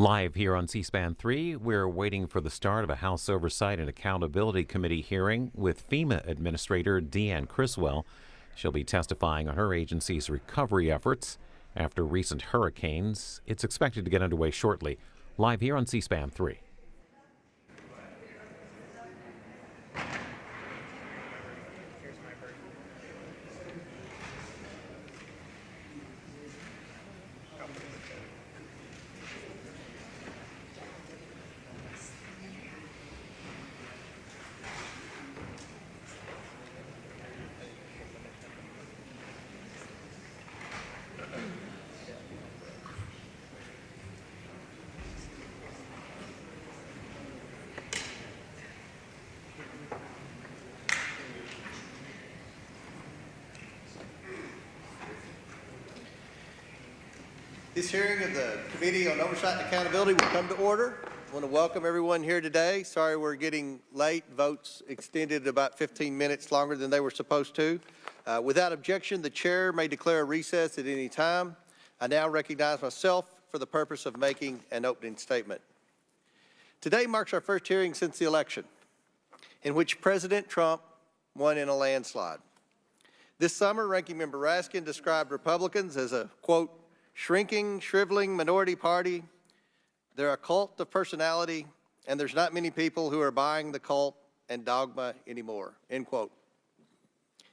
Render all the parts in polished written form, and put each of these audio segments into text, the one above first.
Live here on C-SPAN 3, we're waiting for the start of a House Oversight and Accountability Committee hearing with FEMA Administrator Deanne Criswell. She'll be testifying on her agency's recovery efforts after recent hurricanes. It's expected to get underway shortly. Live here on C-SPAN 3. This hearing of the Committee on Oversight and Accountability will come to order. I want to welcome everyone here today. Sorry we're getting late. Votes extended about 15 minutes longer than they were supposed to. Without objection, the chair may declare a recess at any time. I now recognize myself for the purpose of making an opening statement. Today marks our first hearing since the election, in which President Trump won in a landslide. This summer, Ranking Member Raskin described Republicans as a, quote, shrinking, shriveling minority party. They're a cult of personality, and there's not many people who are buying the cult and dogma anymore, end quote.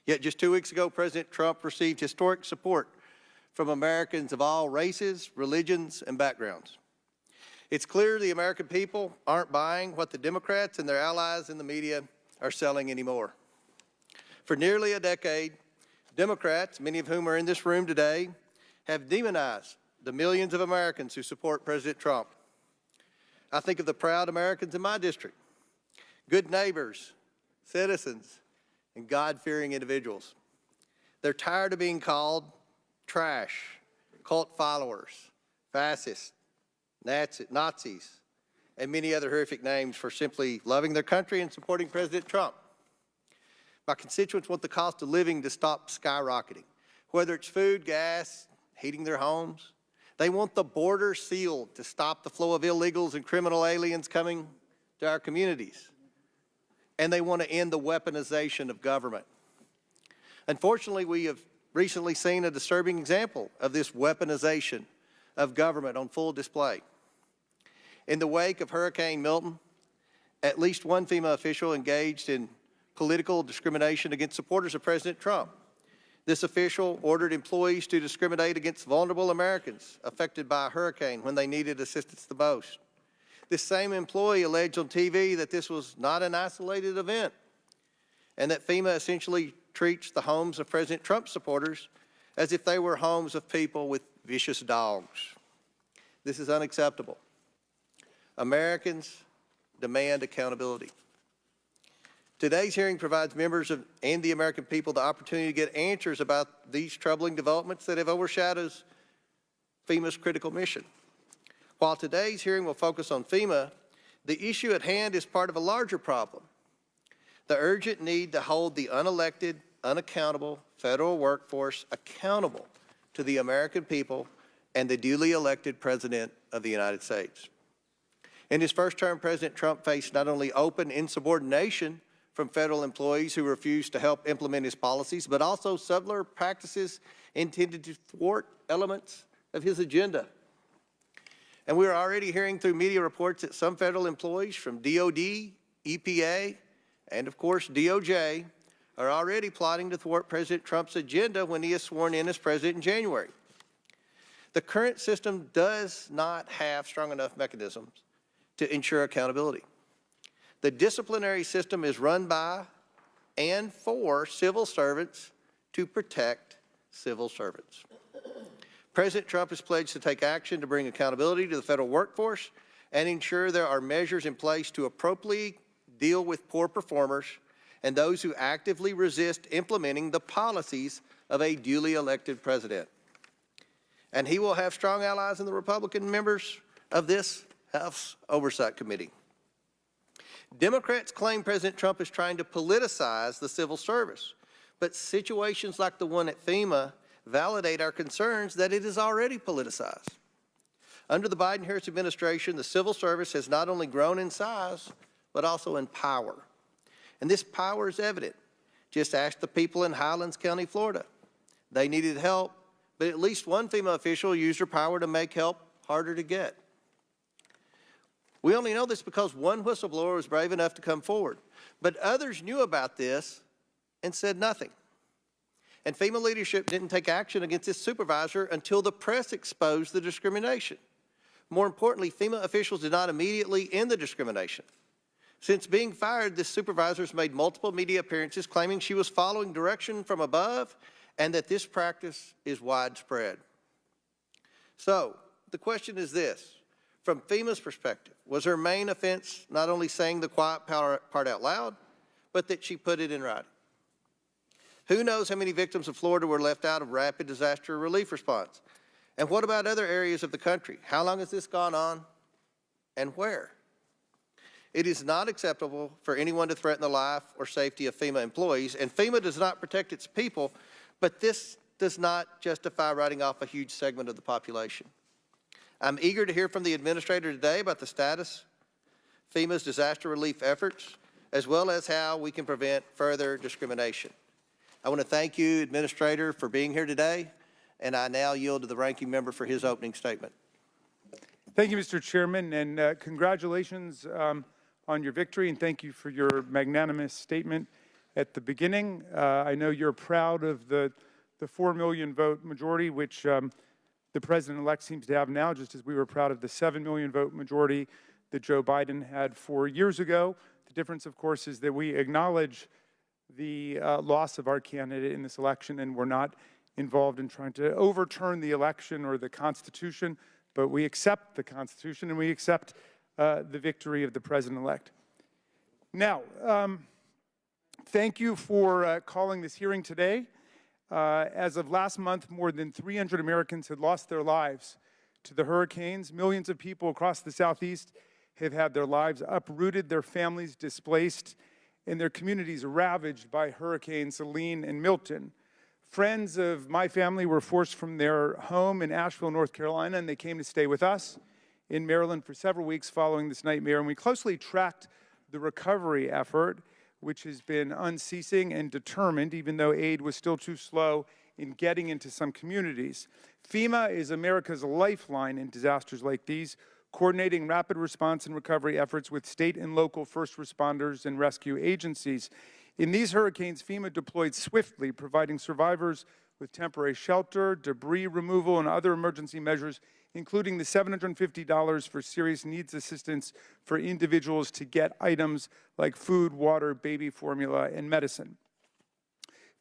Yet just 2 weeks ago, President Trump received historic support from Americans of all races, religions, and backgrounds. It's clear the American people aren't buying what the Democrats and their allies in the media are selling anymore. For nearly a decade, Democrats, many of whom are in this room today, have demonized the millions of Americans who support President Trump. I think of the proud Americans in my district, good neighbors, citizens, and God-fearing individuals. They're tired of being called trash, cult followers, fascists, Nazis, and many other horrific names for simply loving their country and supporting President Trump. My constituents want the cost of living to stop skyrocketing, whether it's food, gas, heating their homes. They want the border sealed to stop the flow of illegals and criminal aliens coming to our communities. And they want to end the weaponization of government. Unfortunately, we have recently seen a disturbing example of this weaponization of government on full display. In the wake of Hurricane Milton, at least one FEMA official engaged in political discrimination against supporters of President Trump. This official ordered employees to discriminate against vulnerable Americans affected by a hurricane when they needed assistance the most. This same employee alleged on TV that this was not an isolated event and that FEMA essentially treats the homes of President Trump supporters as if they were homes of people with vicious dogs. This is unacceptable. Americans demand accountability. Today's hearing provides members and the American people the opportunity to get answers about these troubling developments that have overshadowed FEMA's critical mission. While today's hearing will focus on FEMA, the issue at hand is part of a larger problem: the urgent need to hold the unelected, unaccountable federal workforce accountable to the American people and the duly elected President of the United States. In his first term, President Trump faced not only open insubordination from federal employees who refused to help implement his policies, but also subtler practices intended to thwart elements of his agenda. And we're already hearing through media reports that some federal employees from DOD, EPA, and of course DOJ are already plotting to thwart President Trump's agenda when he is sworn in as president in January. The current system does not have strong enough mechanisms to ensure accountability. The disciplinary system is run by and for civil servants to protect civil servants. President Trump has pledged to take action to bring accountability to the federal workforce and ensure there are measures in place to appropriately deal with poor performers and those who actively resist implementing the policies of a duly elected president. And he will have strong allies in the Republican members of this House Oversight Committee. Democrats claim President Trump is trying to politicize the civil service, but situations like the one at FEMA validate our concerns that it is already politicized. Under the Biden-Harris administration, the civil service has not only grown in size, but also in power. And this power is evident. Just ask the people in Highlands County, Florida. They needed help, but at least one FEMA official used her power to make help harder to get. We only know this because one whistleblower was brave enough to come forward, but others knew about this and said nothing. And FEMA leadership didn't take action against this supervisor until the press exposed the discrimination. More importantly, FEMA officials did not immediately end the discrimination. Since being fired, this supervisor has made multiple media appearances claiming she was following direction from above and that this practice is widespread. So, the question is this. From FEMA's perspective, was her main offense not only saying the quiet part out loud, but that she put it in writing? Who knows how many victims of Florida were left out of rapid disaster relief response? And what about other areas of the country? How long has this gone on and where? It is not acceptable for anyone to threaten the life or safety of FEMA employees, and FEMA does not protect its people, but this does not justify writing off a huge segment of the population. I'm eager to hear from the administrator today about the status of FEMA's disaster relief efforts, as well as how we can prevent further discrimination. I want to thank you, Administrator, for being here today, and I now yield to the ranking member for his opening statement. Thank you, Mr. Chairman, and congratulations on your victory, and thank you for your magnanimous statement at the beginning. I know you're proud of the 4 million vote majority, which the president-elect seems to have now, just as we were proud of the 7 million vote majority that Joe Biden had 4 years ago. The difference, of course, is that we acknowledge the loss of our candidate in this election, and we're not involved in trying to overturn the election or the Constitution, but we accept the Constitution and we accept the victory of the president-elect. Now, thank you for calling this hearing today. As of last month, more than 300 Americans had lost their lives to the hurricanes. Millions of people across the Southeast have had their lives uprooted, their families displaced, and their communities ravaged by Hurricanes Helene and Milton. Friends of my family were forced from their home in Asheville, North Carolina, and they came to stay with us in Maryland for several weeks following this nightmare. And we closely tracked the recovery effort, which has been unceasing and determined, even though aid was still too slow in getting into some communities. FEMA is America's lifeline in disasters like these, coordinating rapid response and recovery efforts with state and local first responders and rescue agencies. In these hurricanes, FEMA deployed swiftly, providing survivors with temporary shelter, debris removal, and other emergency measures, including the $750 for serious needs assistance for individuals to get items like food, water, baby formula, and medicine.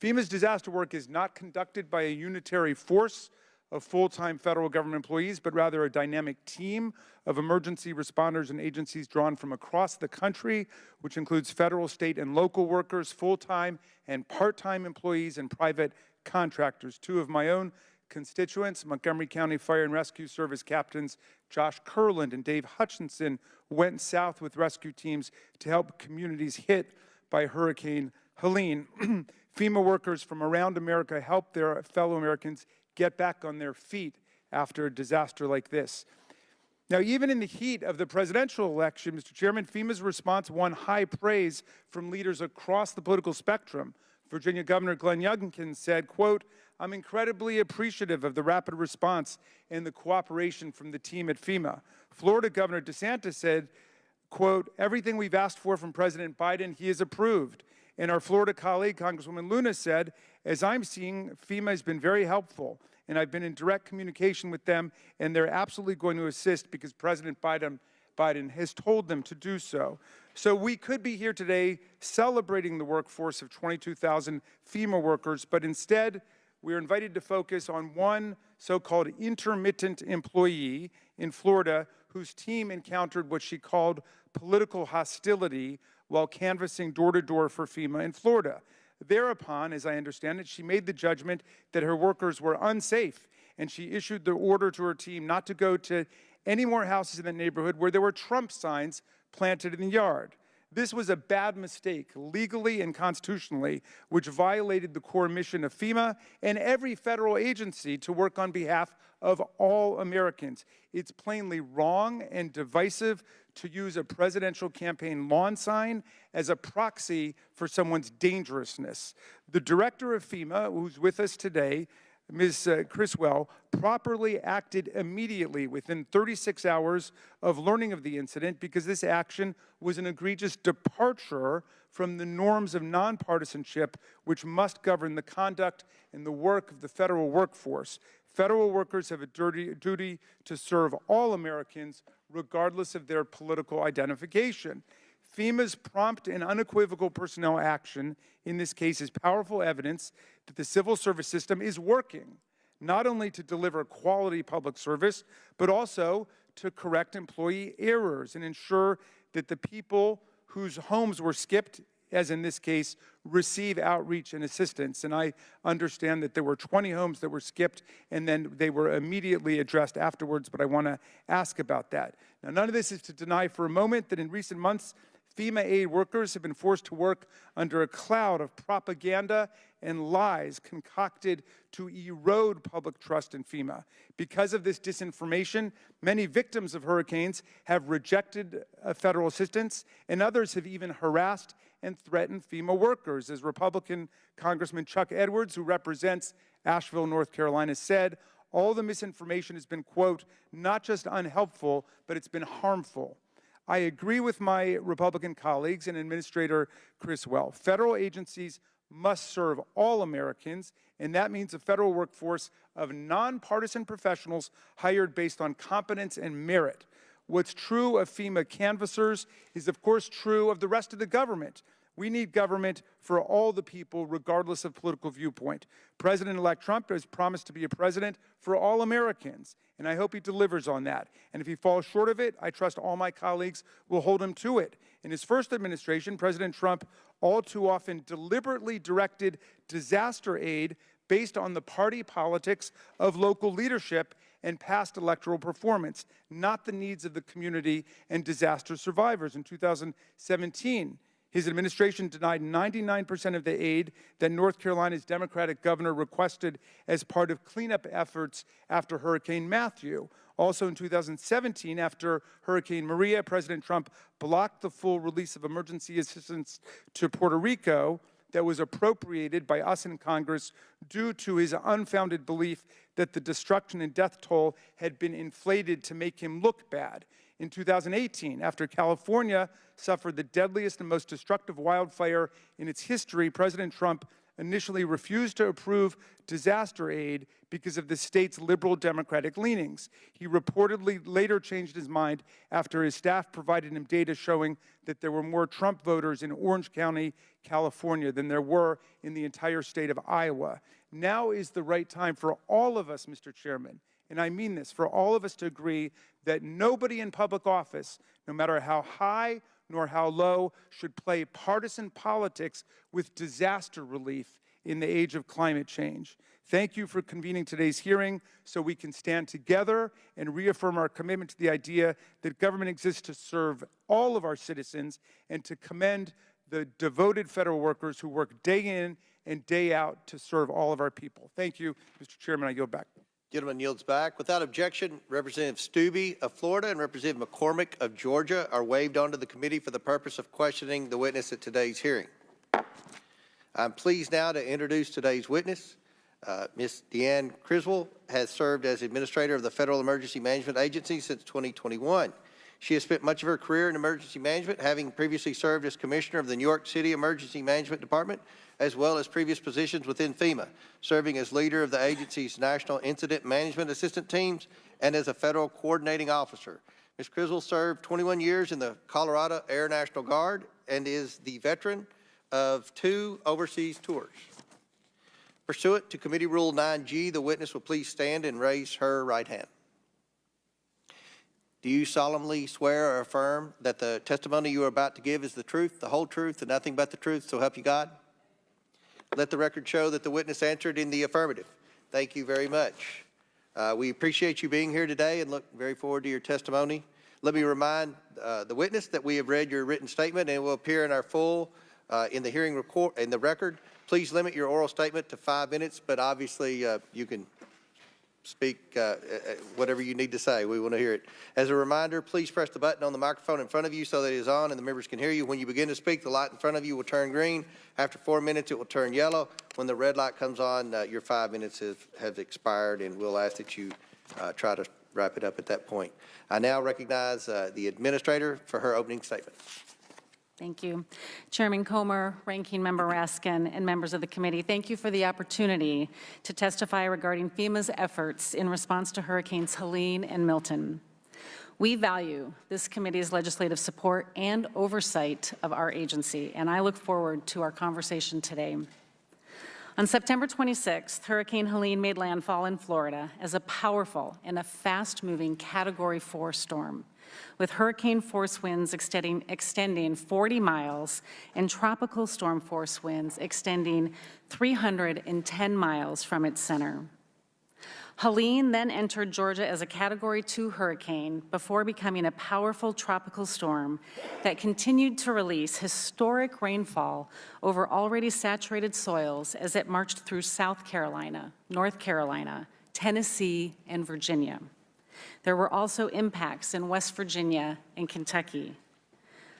FEMA's disaster work is not conducted by a unitary force of full-time federal government employees, but rather a dynamic team of emergency responders and agencies drawn from across the country, which includes federal, state, and local workers, full-time and part-time employees, and private contractors. Two of my own constituents, Montgomery County Fire and Rescue Service Captains Josh Kurland and Dave Hutchinson, went south with rescue teams to help communities hit by Hurricane Helene. FEMA workers from around America help their fellow Americans get back on their feet after a disaster like this. Now, even in the heat of the presidential election, Mr. Chairman, FEMA's response won high praise from leaders across the political spectrum. Virginia Governor Glenn Youngkin said, quote, "I'm incredibly appreciative of the rapid response and the cooperation from the team at FEMA." Florida Governor DeSantis said, quote, "Everything we've asked for from President Biden, he has approved." And our Florida colleague, Congresswoman Luna, said, "As I'm seeing, FEMA has been very helpful, and I've been in direct communication with them, and they're absolutely going to assist because President Biden has told them to do so." So we could be here today celebrating the workforce of 22,000 FEMA workers, but instead, we're invited to focus on one so-called intermittent employee in Florida whose team encountered what she called political hostility while canvassing door-to-door for FEMA in Florida. Thereupon, as I understand it, she made the judgment that her workers were unsafe, and she issued the order to her team not to go to any more houses in the neighborhood where there were Trump signs planted in the yard. This was a bad mistake, legally and constitutionally, which violated the core mission of FEMA and every federal agency to work on behalf of all Americans. It's plainly wrong and divisive to use a presidential campaign lawn sign as a proxy for someone's dangerousness. The director of FEMA, who's with us today, Ms. Criswell, properly acted immediately within 36 hours of learning of the incident because this action was an egregious departure from the norms of nonpartisanship which must govern the conduct and the work of the federal workforce. Federal workers have a duty to serve all Americans regardless of their political identification. FEMA's prompt and unequivocal personnel action in this case is powerful evidence that the civil service system is working, not only to deliver quality public service, but also to correct employee errors and ensure that the people whose homes were skipped, as in this case, receive outreach and assistance. And I understand that there were 20 homes that were skipped and then they were immediately addressed afterwards, but I want to ask about that. Now, none of this is to deny for a moment that in recent months, FEMA aid workers have been forced to work under a cloud of propaganda and lies concocted to erode public trust in FEMA. Because of this disinformation, many victims of hurricanes have rejected federal assistance, and others have even harassed and threatened FEMA workers. As Republican Congressman Chuck Edwards, who represents Asheville, North Carolina, said, all the misinformation has been, quote, not just unhelpful, but it's been harmful. I agree with my Republican colleagues and Administrator Criswell. Federal agencies must serve all Americans, and that means a federal workforce of nonpartisan professionals hired based on competence and merit. What's true of FEMA canvassers is, of course, true of the rest of the government. We need government for all the people, regardless of political viewpoint. President-elect Trump has promised to be a president for all Americans, and I hope he delivers on that. And if he falls short of it, I trust all my colleagues will hold him to it. In his first administration, President Trump all too often deliberately directed disaster aid based on the party politics of local leadership and past electoral performance, not the needs of the community and disaster survivors. In 2017, his administration denied 99% of the aid that North Carolina's Democratic governor requested as part of cleanup efforts after Hurricane Matthew. Also in 2017, after Hurricane Maria, President Trump blocked the full release of emergency assistance to Puerto Rico that was appropriated by us in Congress due to his unfounded belief that the destruction and death toll had been inflated to make him look bad. In 2018, after California suffered the deadliest and most destructive wildfire in its history, President Trump initially refused to approve disaster aid because of the state's liberal Democratic leanings. He reportedly later changed his mind after his staff provided him data showing that there were more Trump voters in Orange County, California, than there were in the entire state of Iowa. Now is the right time for all of us, Mr. Chairman, and I mean this, for all of us to agree that nobody in public office, no matter how high nor how low, should play partisan politics with disaster relief in the age of climate change. Thank you for convening today's hearing so we can stand together and reaffirm our commitment to the idea that government exists to serve all of our citizens and to commend the devoted federal workers who work day in and day out to serve all of our people. Thank you, Mr. Chairman. I yield back. Gentleman yields back. Without objection, Representative Stubbe of Florida and Representative McCormick of Georgia are waived onto the committee for the purpose of questioning the witness at today's hearing. I'm pleased now to introduce today's witness. Ms. Deanne Criswell has served as Administrator of the Federal Emergency Management Agency since 2021. She has spent much of her career in emergency management, having previously served as Commissioner of the New York City Emergency Management Department, as well as previous positions within FEMA, serving as leader of the agency's National Incident Management Assistant Teams and as a Federal Coordinating Officer. Ms. Criswell served 21 years in the Colorado Air National Guard and is the veteran of 2 overseas tours. Pursuant to Committee Rule 9G, the witness will please stand and raise her right hand. Do you solemnly swear or affirm that the testimony you are about to give is the truth, the whole truth, and nothing but the truth, so help you God? Let the record show that the witness answered in the affirmative. Thank you very much. We appreciate you being here today and look very forward to your testimony. Let me remind the witness that we have read your written statement and will appear in our full in the hearing record. Please limit your oral statement to 5 minutes, but obviously you can speak whatever you need to say. We want to hear it. As a reminder, please press the button on the microphone in front of you so that it is on and the members can hear you. When you begin to speak, the light in front of you will turn green. After 4 minutes, it will turn yellow. When the red light comes on, your 5 minutes have expired, and we'll ask that you try to wrap it up at that point. I now recognize the administrator for her opening statement. Thank you. Chairman Comer, Ranking Member Raskin, and members of the committee, thank you for the opportunity to testify regarding FEMA's efforts in response to Hurricanes Helene and Milton. We value this committee's legislative support and oversight of our agency, and I look forward to our conversation today. On September 26th, Hurricane Helene made landfall in Florida as a powerful and a fast-moving Category 4 storm, with hurricane force winds extending 40 miles and tropical storm force winds extending 310 miles from its center. Helene then entered Georgia as a Category 2 hurricane before becoming a powerful tropical storm that continued to release historic rainfall over already saturated soils as it marched through South Carolina, North Carolina, Tennessee, and Virginia. There were also impacts in West Virginia and Kentucky.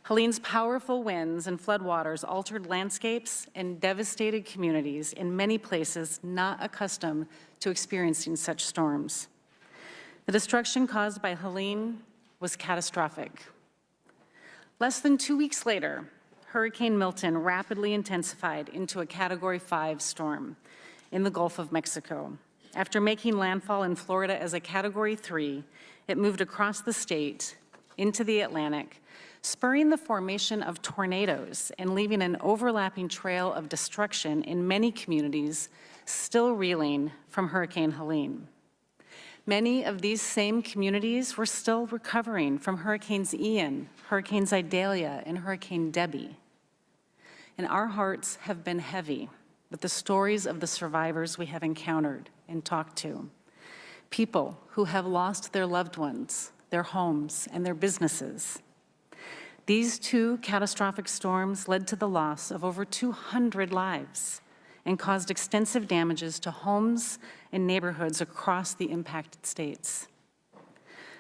Helene's powerful winds and floodwaters altered landscapes and devastated communities in many places not accustomed to experiencing such storms. The destruction caused by Helene was catastrophic. Less than 2 weeks later, Hurricane Milton rapidly intensified into a Category 5 storm in the Gulf of Mexico. After making landfall in Florida as a Category 3, it moved across the state into the Atlantic, spurring the formation of tornadoes and leaving an overlapping trail of destruction in many communities still reeling from Hurricane Helene. Many of these same communities were still recovering from Hurricanes Ian, Hurricanes Idalia, and Hurricane Debbie. And our hearts have been heavy with the stories of the survivors we have encountered and talked to. People who have lost their loved ones, their homes, and their businesses. These two catastrophic storms led to the loss of over 200 lives and caused extensive damages to homes and neighborhoods across the impacted states.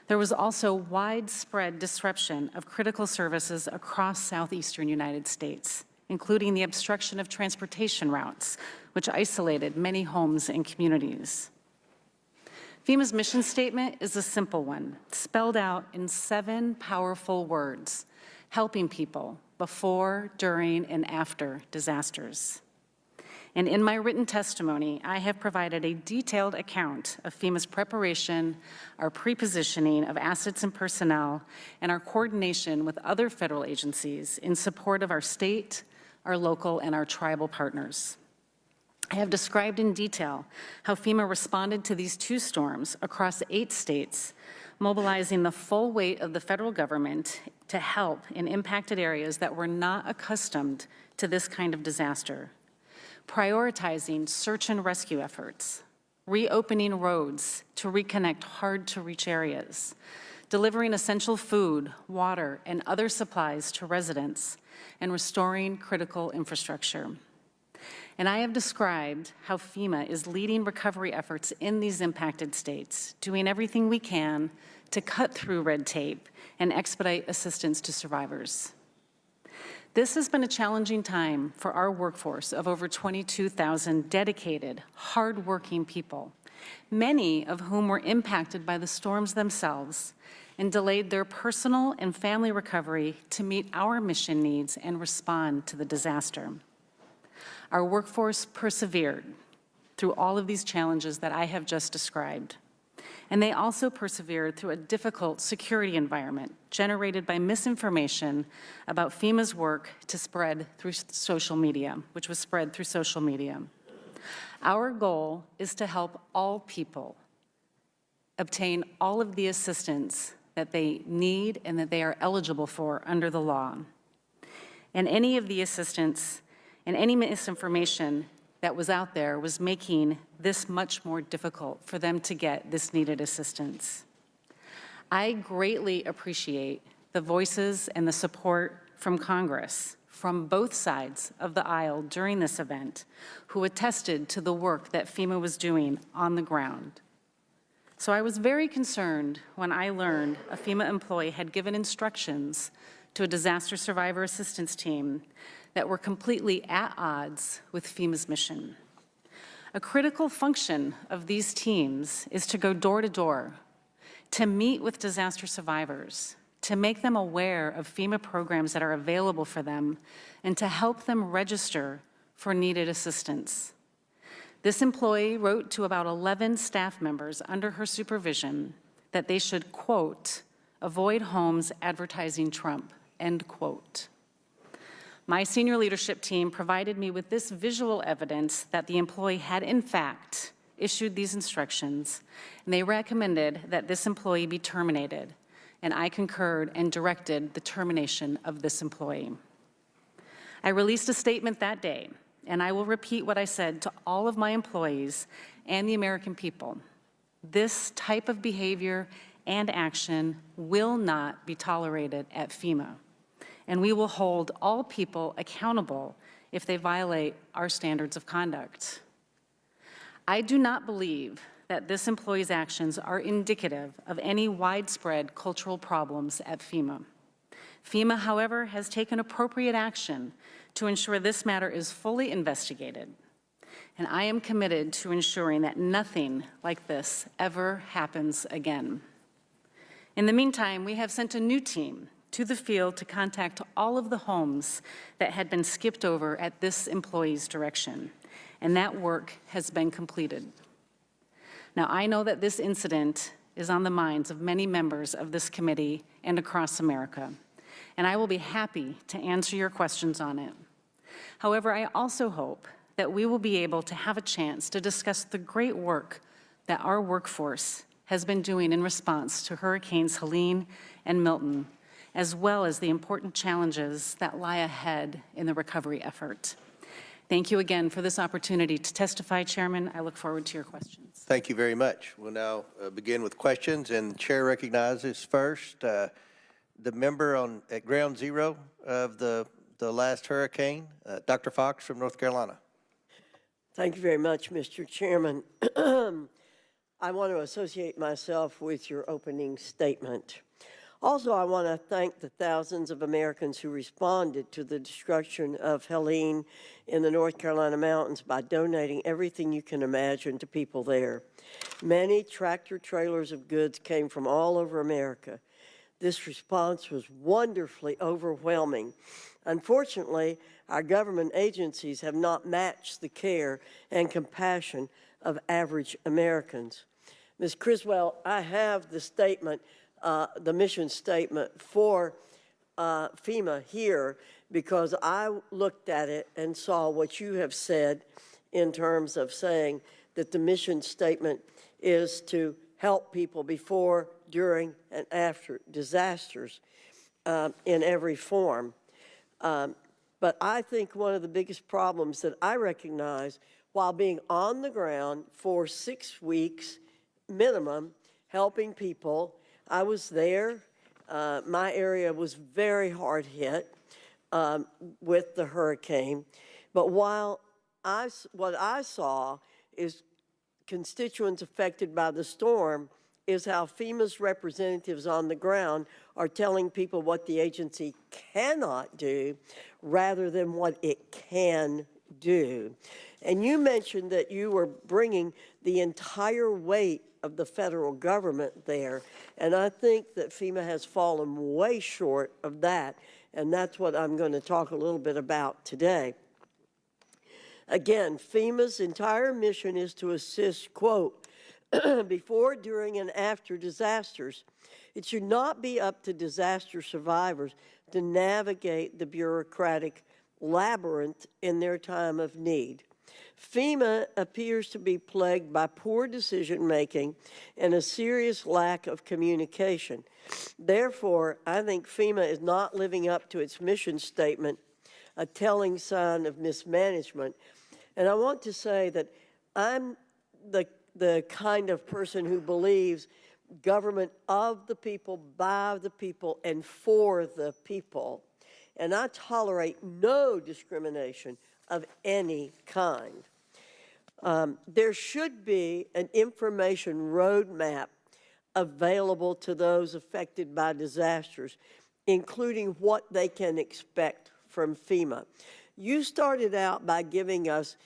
There was also widespread disruption of critical services across southeastern United States, including the obstruction of transportation routes, which isolated many homes and communities. FEMA's mission statement is a simple one, spelled out in 7 powerful words: helping people before, during, and after disasters. And in my written testimony, I have provided a detailed account of FEMA's preparation, our pre-positioning of assets and personnel, and our coordination with other federal agencies in support of our state, our local, and our tribal partners. I have described in detail how FEMA responded to these 2 storms across 8 states, mobilizing the full weight of the federal government to help in impacted areas that were not accustomed to this kind of disaster, prioritizing search and rescue efforts, reopening roads to reconnect hard-to-reach areas, delivering essential food, water, and other supplies to residents, and restoring critical infrastructure. And I have described how FEMA is leading recovery efforts in these impacted states, doing everything we can to cut through red tape and expedite assistance to survivors. This has been a challenging time for our workforce of over 22,000 dedicated, hardworking people, many of whom were impacted by the storms themselves and delayed their personal and family recovery to meet our mission needs and respond to the disaster. Our workforce persevered through all of these challenges that I have just described. And they also persevered through a difficult security environment generated by misinformation about FEMA's work to spread through social media, which was spread through social media. Our goal is to help all people obtain all of the assistance that they need and that they are eligible for under the law. And any of the assistance and any misinformation that was out there was making this much more difficult for them to get this needed assistance. I greatly appreciate the voices and the support from Congress, from both sides of the aisle during this event, who attested to the work that FEMA was doing on the ground. So I was very concerned when I learned a FEMA employee had given instructions to a disaster survivor assistance team that were completely at odds with FEMA's mission. A critical function of these teams is to go door to door, to meet with disaster survivors, to make them aware of FEMA programs that are available for them, and to help them register for needed assistance. This employee wrote to about 11 staff members under her supervision that they should, quote, avoid homes advertising Trump, end quote. My senior leadership team provided me with this visual evidence that the employee had, in fact, issued these instructions, and they recommended that this employee be terminated, and I concurred and directed the termination of this employee. I released a statement that day, and I will repeat what I said to all of my employees and the American people. This type of behavior and action will not be tolerated at FEMA, and we will hold all people accountable if they violate our standards of conduct. I do not believe that this employee's actions are indicative of any widespread cultural problems at FEMA. FEMA, however, has taken appropriate action to ensure this matter is fully investigated, and I am committed to ensuring that nothing like this ever happens again. In the meantime, we have sent a new team to the field to contact all of the homes that had been skipped over at this employee's direction, and that work has been completed. Now, I know that this incident is on the minds of many members of this committee and across America, and I will be happy to answer your questions on it. However, I also hope that we will be able to have a chance to discuss the great work that our workforce has been doing in response to Hurricanes Helene and Milton, as well as the important challenges that lie ahead in the recovery effort. Thank you again for this opportunity to testify, Chairman. I look forward to your questions. Thank you very much. We'll now begin with questions, and the chair recognizes first the member at ground zero of the last hurricane, Dr. Foxx from North Carolina. Thank you very much, Mr. Chairman. I want to associate myself with your opening statement. Also, I want to thank the thousands of Americans who responded to the destruction of Helene in the North Carolina mountains by donating everything you can imagine to people there. Many tractor trailers of goods came from all over America. This response was wonderfully overwhelming. Unfortunately, our government agencies have not matched the care and compassion of average Americans. Ms. Criswell, I have the statement, the mission statement for FEMA here, because I looked at it and saw what you have said in terms of saying that the mission statement is to help people before, during, and after disasters in every form. But I think one of the biggest problems that I recognize while being on the ground for 6 weeks minimum, helping people, I was there. My area was very hard hit with the hurricane. But what I saw is constituents affected by the storm is how FEMA's representatives on the ground are telling people what the agency cannot do rather than what it can do. And you mentioned that you were bringing the entire weight of the federal government there, and I think that FEMA has fallen way short of that, and that's what I'm going to talk a little bit about today. Again, FEMA's entire mission is to assist, quote, before, during, and after disasters. It should not be up to disaster survivors to navigate the bureaucratic labyrinth in their time of need. FEMA appears to be plagued by poor decision-making and a serious lack of communication. Therefore, I think FEMA is not living up to its mission statement, a telling sign of mismanagement. And I want to say that I'm the kind of person who believes government of the people, by the people, and for the people. And I tolerate no discrimination of any kind. There should be an information roadmap available to those affected by disasters, including what they can expect from FEMA. You started out by giving us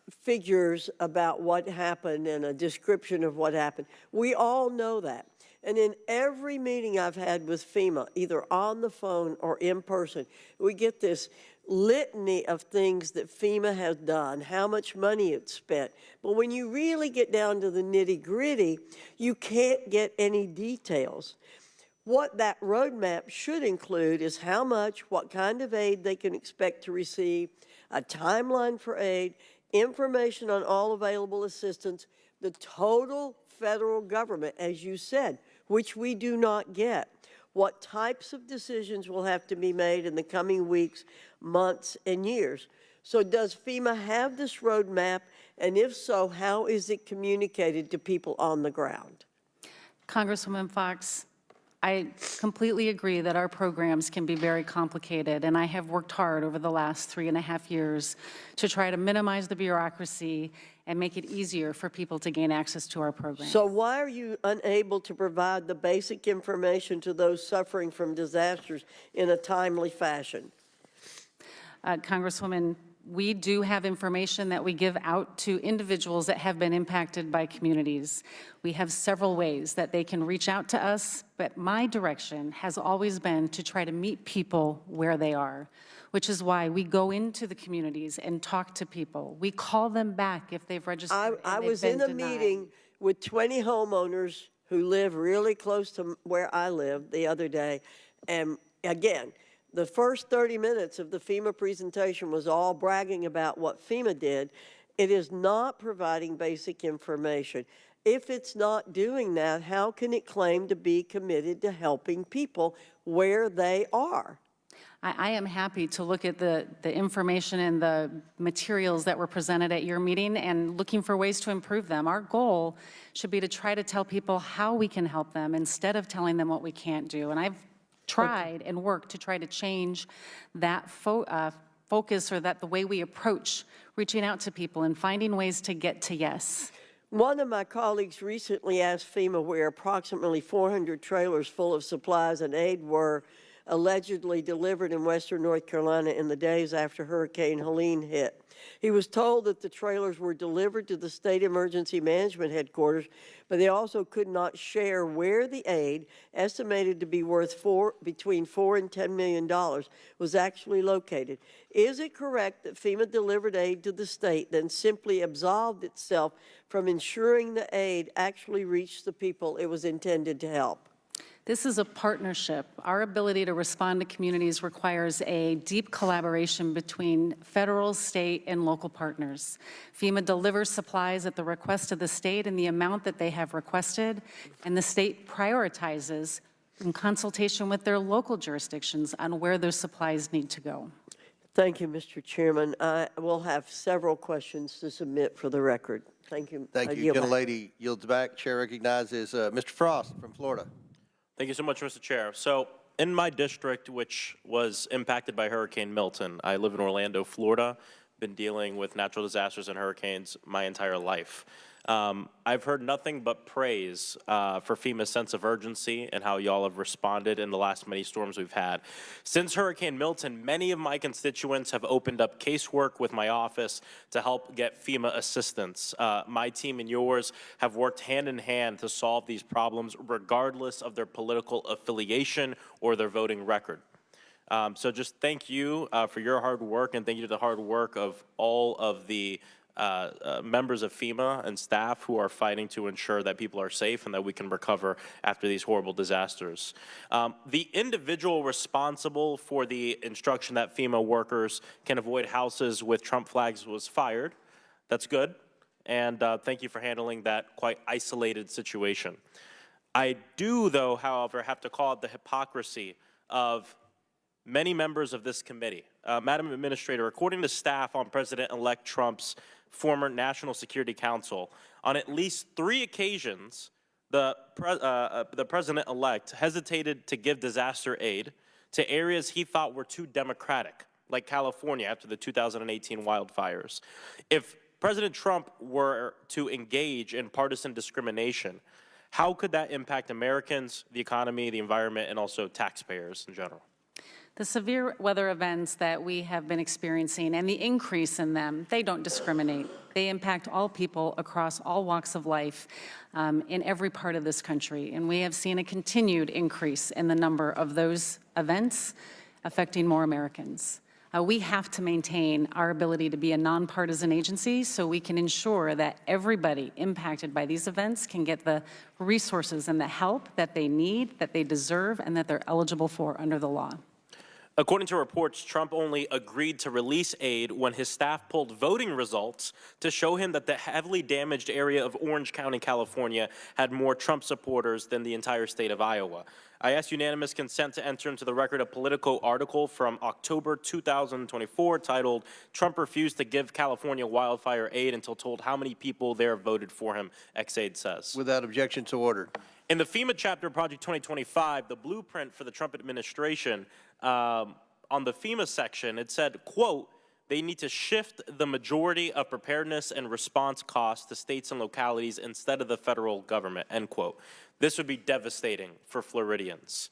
figures about what happened and a description of what happened. We all know that. And in every meeting I've had with FEMA, either on the phone or in person, we get this litany of things that FEMA has done, how much money it's spent. But when you really get down to the nitty-gritty, you can't get any details. What that roadmap should include is how much, what kind of aid they can expect to receive, a timeline for aid, information on all available assistance, the total federal government, as you said, which we do not get. What types of decisions will have to be made in the coming weeks, months, and years. So does FEMA have this roadmap? And if so, how is it communicated to people on the ground? Congresswoman Foxx, I completely agree that our programs can be very complicated, and I have worked hard over the last 3.5 years to try to minimize the bureaucracy and make it easier for people to gain access to our programs. So why are you unable to provide the basic information to those suffering from disasters in a timely fashion? Congresswoman, we do have information that we give out to individuals that have been impacted by communities. We have several ways that they can reach out to us, but my direction has always been to try to meet people where they are, which is why we go into the communities and talk to people. We call them back if they've registered. I was in a meeting with 20 homeowners who live really close to where I live the other day, and again, the first 30 minutes of the FEMA presentation was all bragging about what FEMA did. It is not providing basic information. If it's not doing that, how can it claim to be committed to helping people where they are? I am happy to look at the information and the materials that were presented at your meeting and looking for ways to improve them. Our goal should be to try to tell people how we can help them instead of telling them what we can't do. And I've tried and worked to try to change that focus, or that the way we approach reaching out to people and finding ways to get to yes. One of my colleagues recently asked FEMA where approximately 400 trailers full of supplies and aid were allegedly delivered in western North Carolina in the days after Hurricane Helene hit. He was told that the trailers were delivered to the state emergency management headquarters, but they also could not share where the aid, estimated to be worth between $4 and $10 million, was actually located. Is it correct that FEMA delivered aid to the state, then simply absolved itself from ensuring the aid actually reached the people it was intended to help? This is a partnership. Our ability to respond to communities requires a deep collaboration between federal, state, and local partners. FEMA delivers supplies at the request of the state in the amount that they have requested, and the state prioritizes in consultation with their local jurisdictions on where those supplies need to go. Thank you, Mr. Chairman. I will have several questions to submit for the record. Thank you. Thank you. Gentlelady yields back. Chair recognizes Mr. Frost from Florida. Thank you so much, Mr. Chair. So in my district, which was impacted by Hurricane Milton, I live in Orlando, Florida, been dealing with natural disasters and hurricanes my entire life. I've heard nothing but praise for FEMA's sense of urgency and how y'all have responded in the last many storms we've had. Since Hurricane Milton, many of my constituents have opened up casework with my office to help get FEMA assistance. My team and yours have worked hand in hand to solve these problems regardless of their political affiliation or their voting record. So just thank you for your hard work, and thank you to the hard work of all of the members of FEMA and staff who are fighting to ensure that people are safe and that we can recover after these horrible disasters. The individual responsible for the instruction that FEMA workers can avoid houses with Trump flags was fired. That's good. And thank you for handling that quite isolated situation. I do, though, however, have to call out the hypocrisy of many members of this committee. Madam Administrator, according to staff on President-elect Trump's former National Security Council, on at least 3 occasions, the president-elect hesitated to give disaster aid to areas he thought were too democratic, like California after the 2018 wildfires. If President Trump were to engage in partisan discrimination, how could that impact Americans, the economy, the environment, and also taxpayers in general? The severe weather events that we have been experiencing and the increase in them, they don't discriminate. They impact all people across all walks of life in every part of this country. And we have seen a continued increase in the number of those events affecting more Americans. We have to maintain our ability to be a nonpartisan agency so we can ensure that everybody impacted by these events can get the resources and the help that they need, that they deserve, and that they're eligible for under the law. According to reports, Trump only agreed to release aid when his staff pulled voting results to show him that the heavily damaged area of Orange County, California, had more Trump supporters than the entire state of Iowa. I asked unanimous consent to enter into the record a Politico article from October 2024 titled, "Trump Refused to Give California Wildfire Aid Until Told How Many People There Voted for Him," Xaid says. Without objection, so ordered. In the FEMA chapter of Project 2025, the blueprint for the Trump administration, on the FEMA section, it said, quote, "They need to shift the majority of preparedness and response costs to states and localities instead of the federal government," end quote. This would be devastating for Floridians.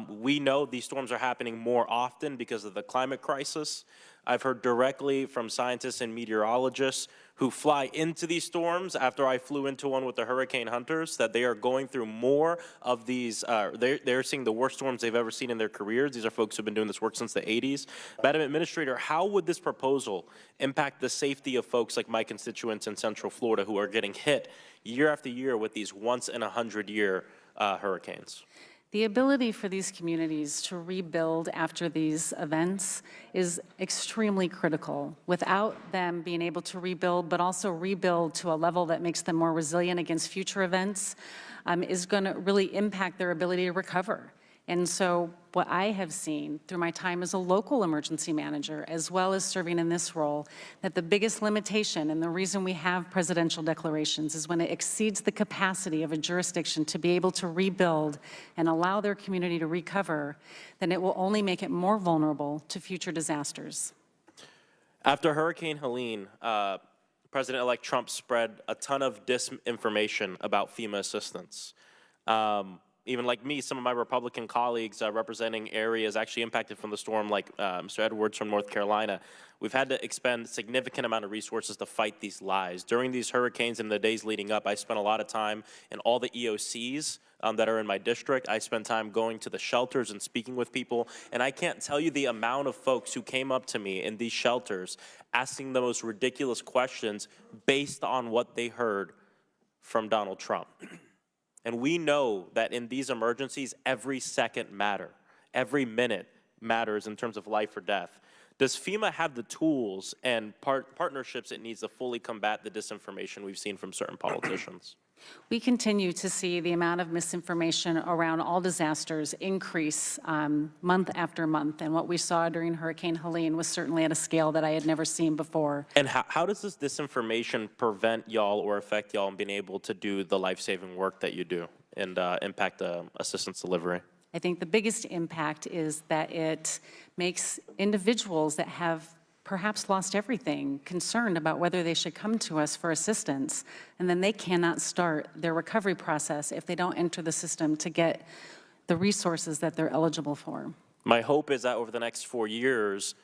We know these storms are happening more often because of the climate crisis. I've heard directly from scientists and meteorologists who fly into these storms after I flew into one with the hurricane hunters that they are going through more of these, they're seeing the worst storms they've ever seen in their careers. These are folks who've been doing this work since the 80s. Madam Administrator, how would this proposal impact the safety of folks like my constituents in Central Florida who are getting hit year after year with these once-in-a-100-year hurricanes? The ability for these communities to rebuild after these events is extremely critical. Without them being able to rebuild, but also rebuild to a level that makes them more resilient against future events, is going to really impact their ability to recover. And so what I have seen through my time as a local emergency manager, as well as serving in this role, that the biggest limitation and the reason we have presidential declarations is when it exceeds the capacity of a jurisdiction to be able to rebuild and allow their community to recover, then it will only make it more vulnerable to future disasters. After Hurricane Helene, President-elect Trump spread a ton of disinformation about FEMA assistance. Even like me, some of my Republican colleagues representing areas actually impacted from the storm, like Mr. Edwards from North Carolina, we've had to expend significant amount of resources to fight these lies. During these hurricanes and the days leading up, I spent a lot of time in all the EOCs that are in my district. I spent time going to the shelters and speaking with people, and I can't tell you the amount of folks who came up to me in these shelters asking the most ridiculous questions based on what they heard from Donald Trump. And we know that in these emergencies, every second matters. Every minute matters in terms of life or death. Does FEMA have the tools and partnerships it needs to fully combat the disinformation we've seen from certain politicians? We continue to see the amount of misinformation around all disasters increase month after month. And what we saw during Hurricane Helene was certainly at a scale that I had never seen before. And how does this disinformation prevent y'all or affect y'all in being able to do the life-saving work that you do and impact the assistance delivery? I think the biggest impact is that it makes individuals that have perhaps lost everything concerned about whether they should come to us for assistance, and then they cannot start their recovery process if they don't enter the system to get the resources that they're eligible for. My hope is that over the next 4 years,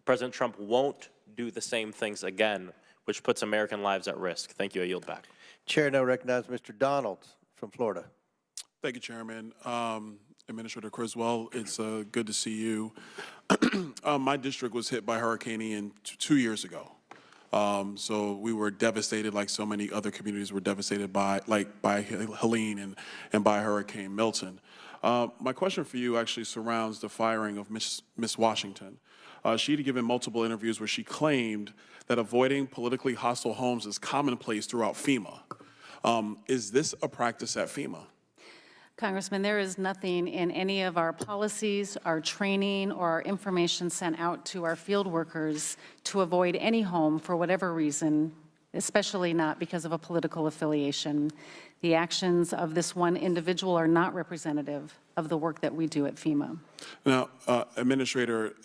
President Trump won't do the same things again, which puts American lives at risk. Thank you. I yield back. Chair now recognizes Mr. Donald from Florida. Thank you, Chairman. Administrator Criswell, it's good to see you. My district was hit by Hurricane Ian 2 years ago. So we were devastated, like so many other communities were devastated by Helene and by Hurricane Milton. My question for you actually surrounds the firing of Miss Washington. She had given multiple interviews where she claimed that avoiding politically hostile homes is commonplace throughout FEMA. Is this a practice at FEMA? Congressman, there is nothing in any of our policies, our training, or our information sent out to our field workers to avoid any home for whatever reason, especially not because of a political affiliation. The actions of this one individual are not representative of the work that we do at FEMA. Now, Administrator,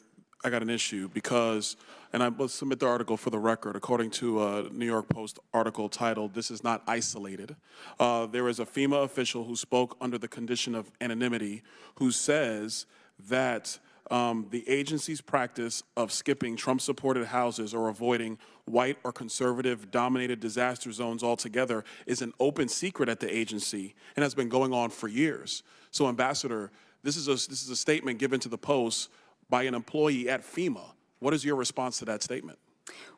I got an issue because, and I will submit the article for the record, according to a New York Post article titled, "This is not isolated." There is a FEMA official who spoke under the condition of anonymity who says that the agency's practice of skipping Trump-supported houses or avoiding white or conservative-dominated disaster zones altogether is an open secret at the agency and has been going on for years. So, Ambassador, this is a statement given to the Post by an employee at FEMA. What is your response to that statement?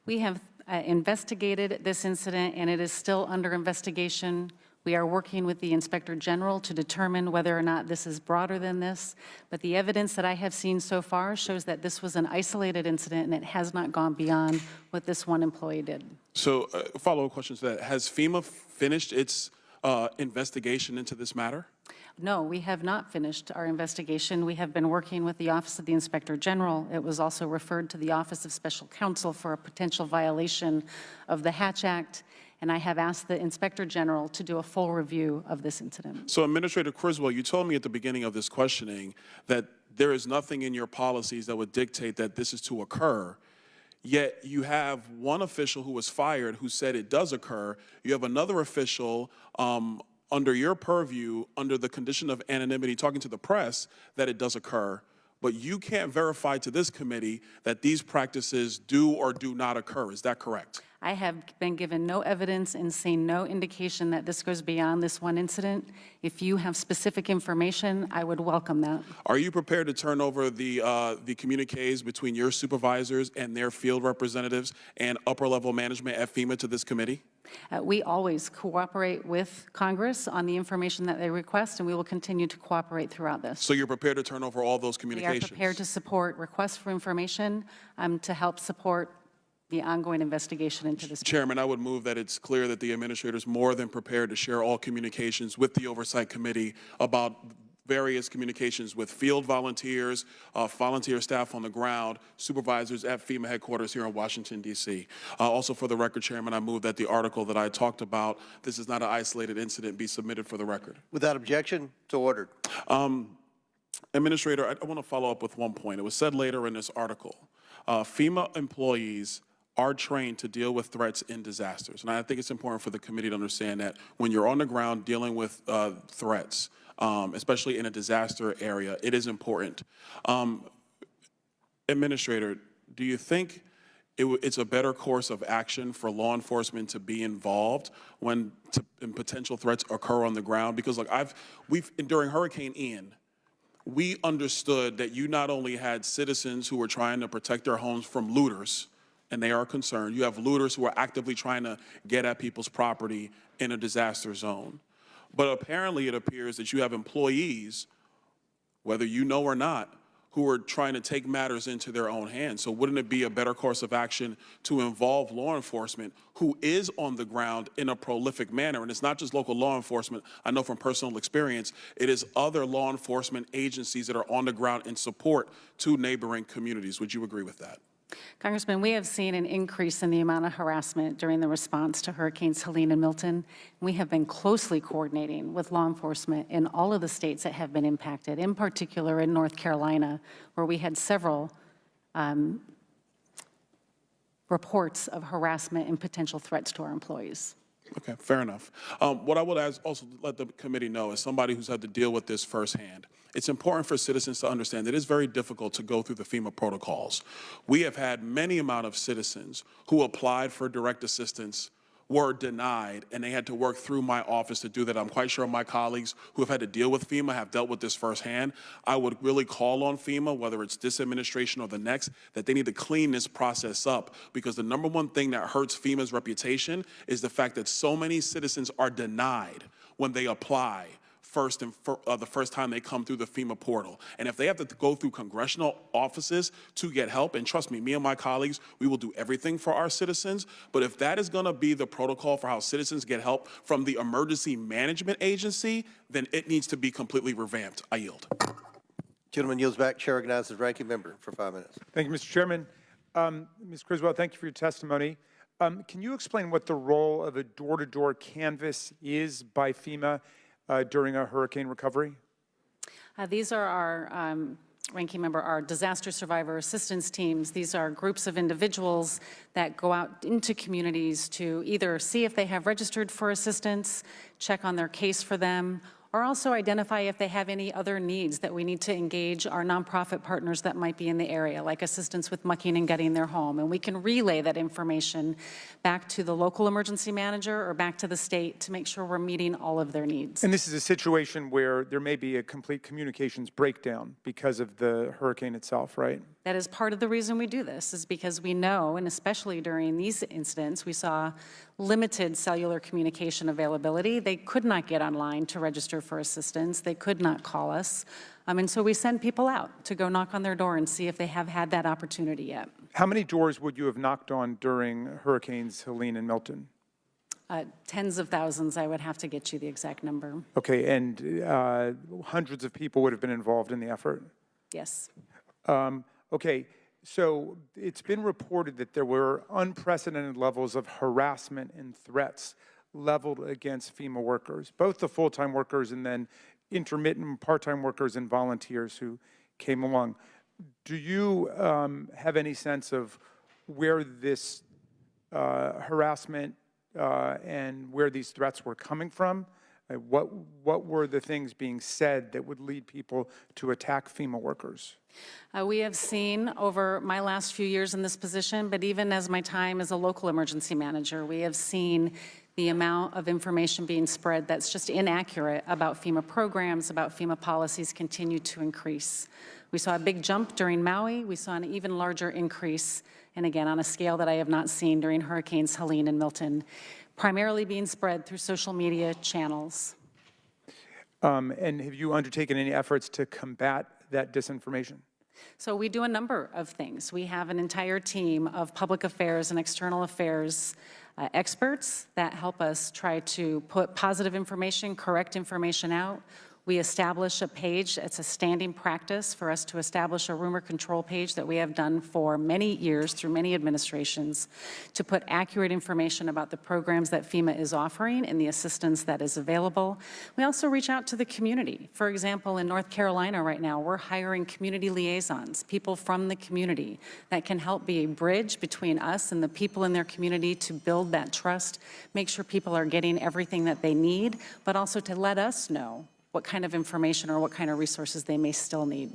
We have investigated this incident, and it is still under investigation. We are working with the Inspector General to determine whether or not this is broader than this, but the evidence that I have seen so far shows that this was an isolated incident and it has not gone beyond what this one employee did. So, follow-up question to that. Has FEMA finished its investigation into this matter? No, we have not finished our investigation. We have been working with the Office of the Inspector General. It was also referred to the Office of Special Counsel for a potential violation of the Hatch Act, and I have asked the Inspector General to do a full review of this incident. So, Administrator Criswell, you told me at the beginning of this questioning that there is nothing in your policies that would dictate that this is to occur, yet you have one official who was fired who said it does occur. You have another official under your purview, under the condition of anonymity, talking to the press that it does occur, but you can't verify to this committee that these practices do or do not occur. Is that correct? I have been given no evidence and seen no indication that this goes beyond this one incident. If you have specific information, I would welcome that. Are you prepared to turn over the communiques between your supervisors and their field representatives and upper-level management at FEMA to this committee? We always cooperate with Congress on the information that they request, and we will continue to cooperate throughout this. So you're prepared to turn over all those We communications? are prepared to support requests for information to help support the ongoing investigation into this. Chairman, I would move that it's clear that the administrator is more than prepared to share all communications with the Oversight Committee about various communications with field volunteers, volunteer staff on the ground, supervisors at FEMA headquarters here in Washington, D.C. Also, for the record, Chairman, I move that the article that I talked about, "This is not an isolated incident," be submitted for the record. Without objection, so ordered. Administrator, I want to follow up with one point. It was said later in this article, FEMA employees are trained to deal with threats in disasters. And I think it's important for the committee to understand that when you're on the ground dealing with threats, especially in a disaster area, it is important. Administrator, do you think it's a better course of action for law enforcement to be involved when potential threats occur on the ground? Because look, during Hurricane Ian, we understood that you not only had citizens who were trying to protect their homes from looters, and they are concerned. You have looters who are actively trying to get at people's property in a disaster zone. But apparently it appears that you have employees, whether you know or not, who are trying to take matters into their own hands. So wouldn't it be a better course of action to involve law enforcement who is on the ground in a prolific manner? And it's not just local law enforcement. I know from personal experience, it is other law enforcement agencies that are on the ground in support to neighboring communities. Would you agree with that? Congressman, we have seen an increase in the amount of harassment during the response to Hurricanes Helene and Milton. We have been closely coordinating with law enforcement in all of the states that have been impacted, in particular in North Carolina, where we had several reports of harassment and potential threats to our employees. Okay, fair enough. What I would also let the committee know, as somebody who's had to deal with this firsthand, it's important for citizens to understand that it's very difficult to go through the FEMA protocols. We have had many amount of citizens who applied for direct assistance, were denied, and they had to work through my office to do that. I'm quite sure my colleagues who have had to deal with FEMA have dealt with this firsthand. I would really call on FEMA, whether it's this administration or the next, that they need to clean this process up, because the number one thing that hurts FEMA's reputation is the fact that so many citizens are denied when they apply the first time they come through the FEMA portal. And if they have to go through congressional offices to get help, and trust me, me and my colleagues, we will do everything for our citizens, but if that is gonna be the protocol for how citizens get help from the Emergency Management Agency, then it needs to be completely revamped. I yield. Gentleman yields back. Chair recognizes ranking member for 5 minutes. Thank you, Mr. Chairman. Ms. Criswell, thank you for your testimony. Can you explain what the role of a door-to-door canvass is by FEMA during a hurricane recovery? These are our, Ranking Member, our disaster survivor assistance teams. These are groups of individuals that go out into communities to either see if they have registered for assistance, check on their case for them, or also identify if they have any other needs that we need to engage our nonprofit partners that might be in the area, like assistance with mucking and gutting their home. And we can relay that information back to the local emergency manager or back to the state to make sure we're meeting all of their needs. And this is a situation where there may be a complete communications breakdown because of the hurricane itself, right? That is part of the reason we do this, is because we know, and especially during these incidents, we saw limited cellular communication availability. They could not get online to register for assistance. They could not call us. And so we send people out to go knock on their door and see if they have had that opportunity yet. How many doors would you have knocked on during Hurricanes Helene and Milton? Tens of thousands. I would have to get you the exact number. Okay, and hundreds of people would have been involved in the effort? Yes. Okay, so it's been reported that there were unprecedented levels of harassment and threats leveled against FEMA workers, both the full-time workers and then intermittent part-time workers and volunteers who came along. Do you have any sense of where this harassment and where these threats were coming from? What were the things being said that would lead people to attack FEMA workers? We have seen over my last few years in this position, but even as my time as a local emergency manager, we have seen the amount of information being spread that's just inaccurate about FEMA programs, about FEMA policies continue to increase. We saw a big jump during Maui. We saw an even larger increase, and again, on a scale that I have not seen during Hurricanes Helene and Milton, primarily being spread through social media channels. And have you undertaken any efforts to combat that disinformation? So we do a number of things. We have an entire team of public affairs and external affairs experts that help us try to put positive information, correct information out. We establish a page. It's a standing practice for us to establish a rumor control page that we have done for many years through many administrations to put accurate information about the programs that FEMA is offering and the assistance that is available. We also reach out to the community. For example, in North Carolina right now, we're hiring community liaisons, people from the community that can help be a bridge between us and the people in their community to build that trust, make sure people are getting everything that they need, but also to let us know what kind of information or what kind of resources they may still need.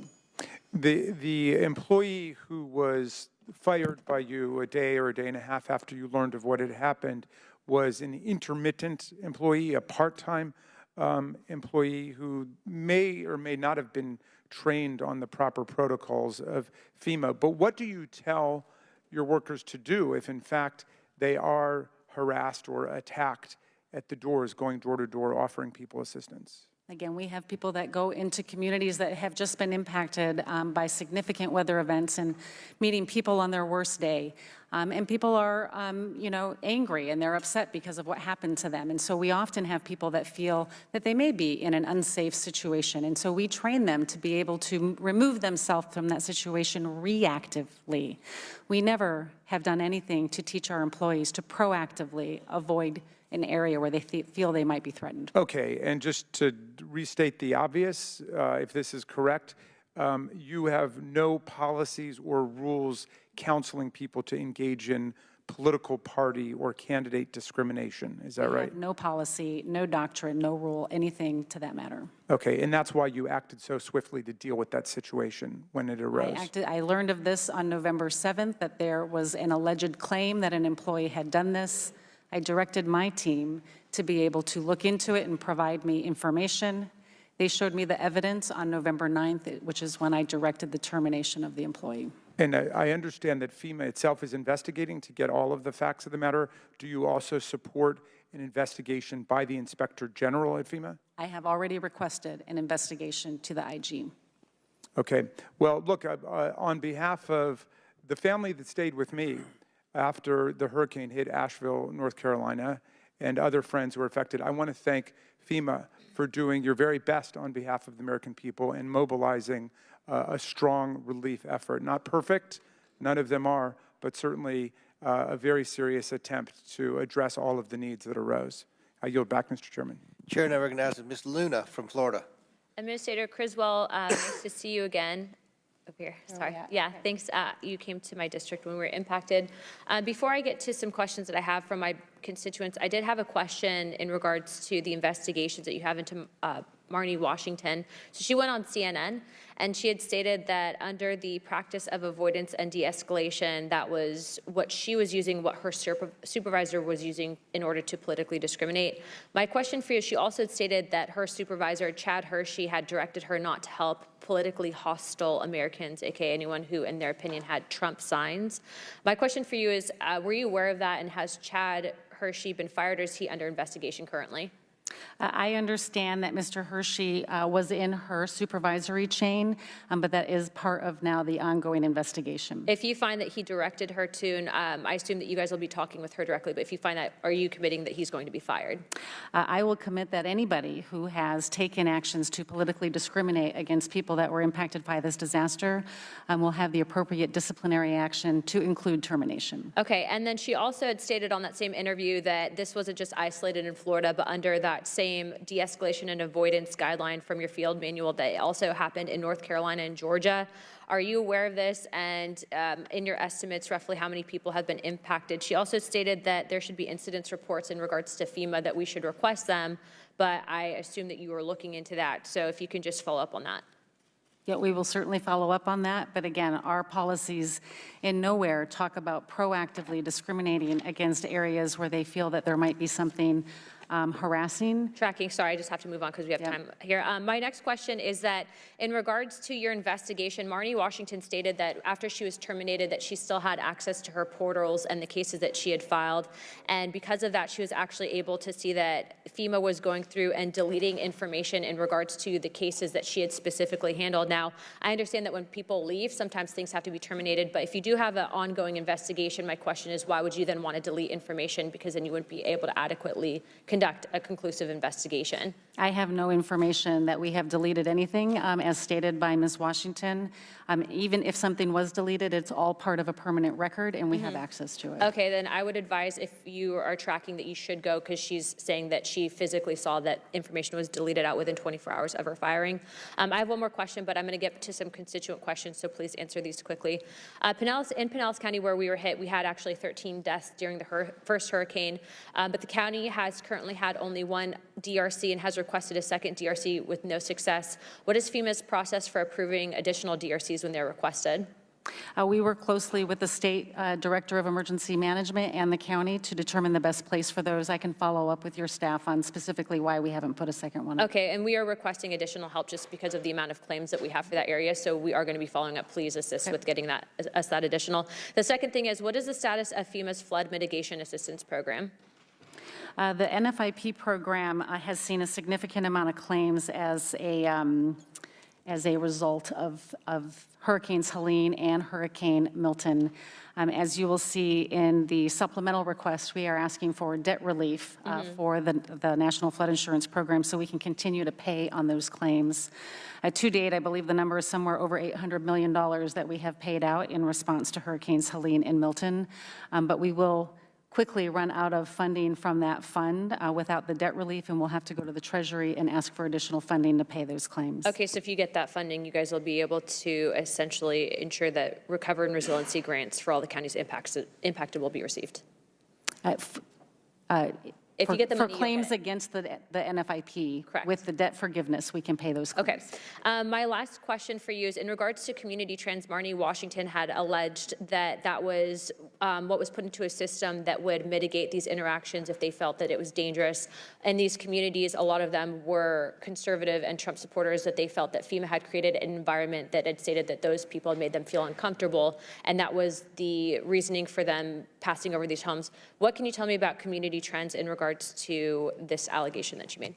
The employee who was fired by you a day or a day and a half after you learned of what had happened was an intermittent employee, a part-time employee who may or may not have been trained on the proper protocols of FEMA. But what do you tell your workers to do if, in fact, they are harassed or attacked at the doors, going door to door, offering people assistance? Again, we have people that go into communities that have just been impacted by significant weather events and meeting people on their worst day. And people are, angry and they're upset because of what happened to them. And so we often have people that feel that they may be in an unsafe situation. And so we train them to be able to remove themselves from that situation reactively. We never have done anything to teach our employees to proactively avoid an area where they feel they might be threatened. Okay, and just to restate the obvious, if this is correct, you have no policies or rules counseling people to engage in political party or candidate discrimination. Is that right? No policy, no doctrine, no rule, anything to that matter. Okay, and that's why you acted so swiftly to deal with that situation when it arose. I learned of this on November 7th, that there was an alleged claim that an employee had done this. I directed my team to be able to look into it and provide me information. They showed me the evidence on November 9th, which is when I directed the termination of the employee. And I understand that FEMA itself is investigating to get all of the facts of the matter. Do you also support an investigation by the Inspector General at FEMA? I have already requested an investigation to the IG. Okay. Well, look, on behalf of the family that stayed with me after the hurricane hit Asheville, North Carolina, and other friends who were affected, I want to thank FEMA for doing your very best on behalf of the American people and mobilizing a strong relief effort. Not perfect, none of them are, but certainly a very serious attempt to address all of the needs that arose. I yield back, Mr. Chairman. Chair now recognizes Ms. Luna from Florida. Administrator Criswell, nice to see you again. Up here, sorry. Yeah, thanks. You came to my district when we were impacted. Before I get to some questions that I have from my constituents, I did have a question in regards to the investigations that you have into Marnie Washington. So she went on CNN and she had stated that under the practice of avoidance and de-escalation, that was what she was using, what her supervisor was using in order to politically discriminate. My question for you, she also stated that her supervisor, Chad Hershey, had directed her not to help politically hostile Americans, aka anyone who, in their opinion, had Trump signs. My question for you is, were you aware of that, and has Chad Hershey been fired, or is he under investigation currently? I understand that Mr. Hershey was in her supervisory chain, but that is part of now the ongoing investigation. If you find that he directed her to, and I assume that you guys will be talking with her directly, but if you find that, are you committing that he's going to be fired? I will commit that anybody who has taken actions to politically discriminate against people that were impacted by this disaster will have the appropriate disciplinary action to include termination. Okay, and then she also had stated on that same interview that this wasn't just isolated in Florida, but under that same de-escalation and avoidance guideline from your field manual that also happened in North Carolina and Georgia. Are you aware of this? And in your estimates, roughly how many people have been impacted? She also stated that there should be incidents reports in regards to FEMA, that we should request them, but I assume that you were looking into that. So if you can just follow up on that. Yeah, we will certainly follow up on that. But again, our policies in nowhere talk about proactively discriminating against areas where they feel that there might be something harassing. Tracking, sorry, I just have to move on because we have time here. My next question is that in regards to your investigation, Marnie Washington stated that after she was terminated that she still had access to her portals and the cases that she had filed. And because of that, she was actually able to see that FEMA was going through and deleting information in regards to the cases that she had specifically handled. Now, I understand that when people leave, sometimes things have to be terminated, but if you do have an ongoing investigation, my question is, why would you then want to delete information? Because then you wouldn't be able to adequately conduct a conclusive investigation. I have no information that we have deleted anything, as stated by Ms. Washington. Even if something was deleted, it's all part of a permanent record, and we have access to it. Okay, then I would advise, if you are tracking, that you should go, because she's saying that she physically saw that information was deleted out within 24 hours of her firing. I have one more question, but I'm going to get to some constituent questions, so please answer these quickly. In Pinellas County, where we were hit, we had actually 13 deaths during the first hurricane, but the county has currently had only one DRC and has requested a second DRC with no success. What is FEMA's process for approving additional DRCs when they're requested? We work closely with the State Director of Emergency Management and the county to determine the best place for those. I can follow up with your staff on specifically why we haven't put a second one up. Okay, and we are requesting additional help just because of the amount of claims that we have for that area, so we are going to be following up. Please assist with getting that additional. The second thing is, what is the status of FEMA's flood mitigation assistance program? The NFIP program has seen a significant amount of claims as a result of Hurricanes Helene and Hurricane Milton. As you will see in the supplemental request, we are asking for debt relief for the National Flood Insurance Program so we can continue to pay on those claims. To date, I believe the number is somewhere over $800 million that we have paid out in response to Hurricanes Helene and Milton, but we will quickly run out of funding from that fund without the debt relief, and we'll have to go to the Treasury and ask for additional funding to pay those claims. Okay, so if you get that funding, you guys will be able to essentially ensure that recovery and resiliency grants for all the counties impacted will be received. If you get the money, for claims against the NFIP, Correct. with the debt forgiveness, we can pay those claims. Okay. My last question for you is in regards to community trends. Marnie Washington had alleged that that was what was put into a system that would mitigate these interactions if they felt that it was dangerous. And these communities, a lot of them were conservative and Trump supporters, that they felt that FEMA had created an environment that had stated that those people had made them feel uncomfortable, and that was the reasoning for them passing over these homes. What can you tell me about community trends in regards to this allegation that you made?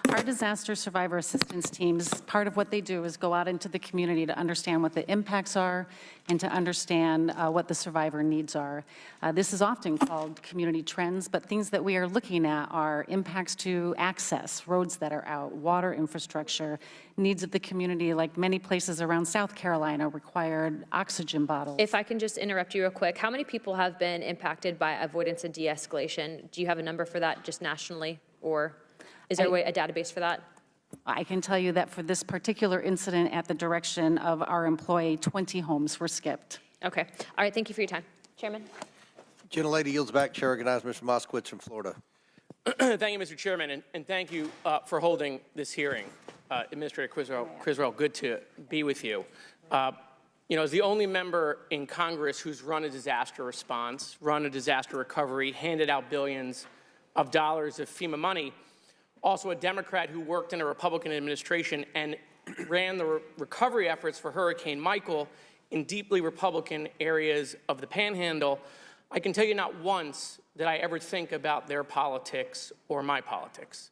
Our disaster survivor assistance teams, part of what they do is go out into the community to understand what the impacts are and to understand what the survivor needs are. This is often called community trends, but things that we are looking at are impacts to access, roads that are out, water infrastructure, needs of the community, like many places around South Carolina required oxygen bottles. If I can just interrupt you real quick, how many people have been impacted by avoidance and de-escalation? Do you have a number for that just nationally, or is there a database for that? I can tell you that for this particular incident at the direction of our employee, 20 homes were skipped. Okay. All right. Thank you for your time. Chairman? Gentlelady yields back. Chair recognizes Mr. Moskowitz from Florida. Thank you, Mr. Chairman, and thank you for holding this hearing. Administrator Criswell, good to be with you. As the only member in Congress who's run a disaster response, run a disaster recovery, handed out billions of dollars of FEMA money, also a Democrat who worked in a Republican administration and ran the recovery efforts for Hurricane Michael in deeply Republican areas of the Panhandle, I can tell you not once did I ever think about their politics or my politics.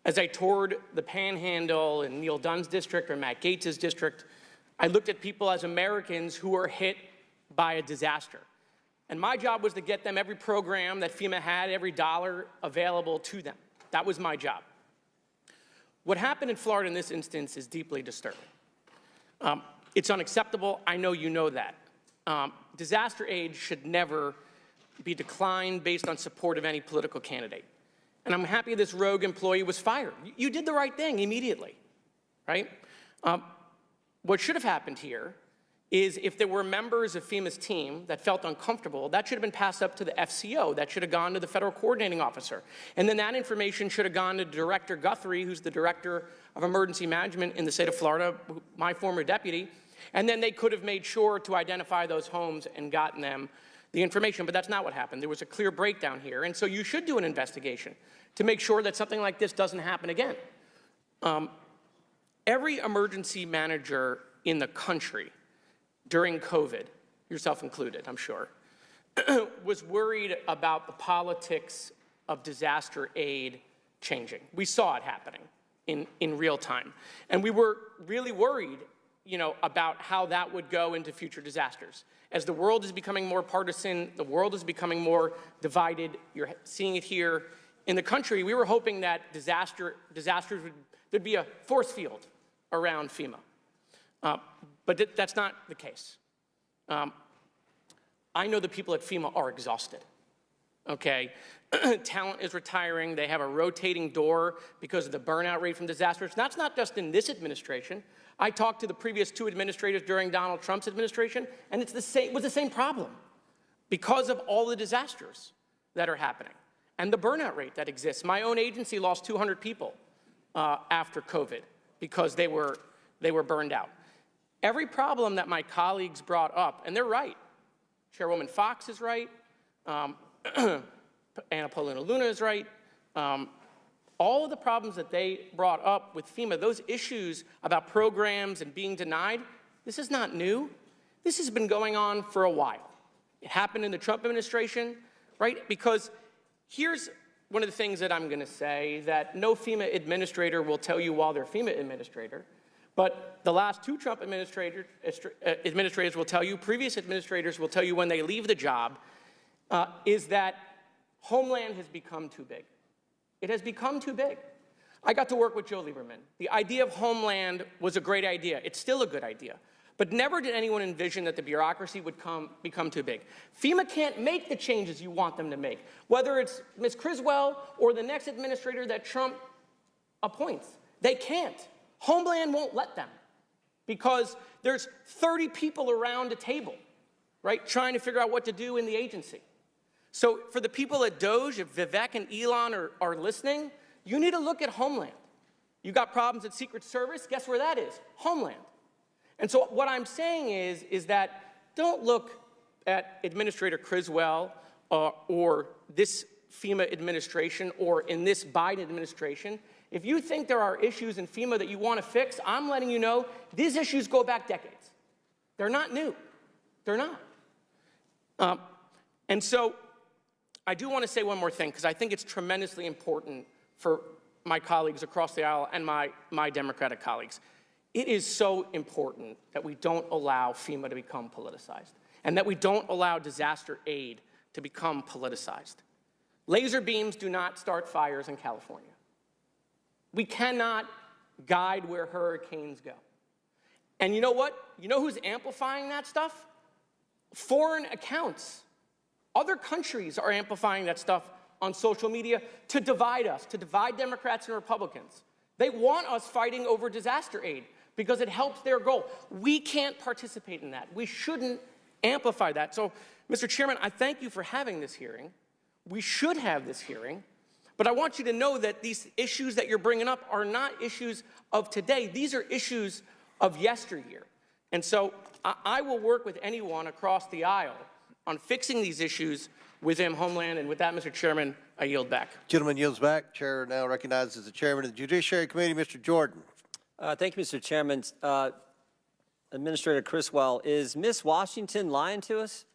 As I toured the Panhandle in Neil Dunn's district or Matt Gaetz's district, I looked at people as Americans who were hit by a disaster. And my job was to get them every program that FEMA had, every dollar available to them. That was my job. What happened in Florida in this instance is deeply disturbing. It's unacceptable. I know you know that. Disaster aid should never be declined based on support of any political candidate. And I'm happy this rogue employee was fired. You did the right thing immediately, right? What should have happened here is if there were members of FEMA's team that felt uncomfortable, that should have been passed up to the FCO. That should have gone to the federal coordinating officer. And then that information should have gone to Director Guthrie, who's the Director of Emergency Management in the state of Florida, my former deputy. And then they could have made sure to identify those homes and gotten them the information. But that's not what happened. There was a clear breakdown here. And so you should do an investigation to make sure that something like this doesn't happen again. Every emergency manager in the country during COVID, yourself included, I'm sure, was worried about the politics of disaster aid changing. We saw it happening in real time. And we were really worried, about how that would go into future disasters. As the world is becoming more partisan, the world is becoming more divided. You're seeing it here in the country. We were hoping that there'd be a force field around FEMA. But that's not the case. I know the people at FEMA are exhausted, okay? Talent is retiring. They have a rotating door because of the burnout rate from disasters. That's not just in this administration. I talked to the previous two administrators during Donald Trump's administration, and it was the same problem because of all the disasters that are happening and the burnout rate that exists. My own agency lost 200 people after COVID because they were burned out. Every problem that my colleagues brought up, and they're right. Chairwoman Foxx is right. Anna Paulina Luna is right. All of the problems that they brought up with FEMA, those issues about programs and being denied, this is not new. This has been going on for a while. It happened in the Trump administration, right? Because here's one of the things that I'm going to say that no FEMA administrator will tell you while they're FEMA administrator. But the last two Trump administrators will tell you, previous administrators will tell you when they leave the job, is that Homeland has become too big. It has become too big. I got to work with Joe Lieberman. The idea of Homeland was a great idea. It's still a good idea. But never did anyone envision that the bureaucracy would become too big. FEMA can't make the changes you want them to make, whether it's Ms. Criswell or the next administrator that Trump appoints. They can't. Homeland won't let them because there's 30 people around a table, right, trying to figure out what to do in the agency. So for the people at DOJ, if Vivek and Elon are listening, you need to look at Homeland. You got problems at Secret Service, guess where that is? Homeland. And so what I'm saying is that don't look at Administrator Criswell or this FEMA administration or in this Biden administration. If you think there are issues in FEMA that you want to fix, I'm letting you know these issues go back decades. They're not new. They're not. And so I do want to say one more thing because I think it's tremendously important for my colleagues across the aisle and my Democratic colleagues. It is so important that we don't allow FEMA to become politicized and that we don't allow disaster aid to become politicized. Laser beams do not start fires in California. We cannot guide where hurricanes go. And you know what? You know who's amplifying that stuff? Foreign accounts. Other countries are amplifying that stuff on social media to divide us, to divide Democrats and Republicans. They want us fighting over disaster aid because it helps their goal. We can't participate in that. We shouldn't amplify that. So, Mr. Chairman, I thank you for having this hearing. We should have this hearing. But I want you to know that these issues that you're bringing up are not issues of today. These are issues of yesteryear. And so I will work with anyone across the aisle on fixing these issues within Homeland. And with that, Mr. Chairman, I yield back. Gentleman yields back. Chair now recognizes the chairman of the Judiciary Committee, Mr. Jordan. Thank you, Mr. Chairman. Administrator Criswell, is Ms. Washington lying to us?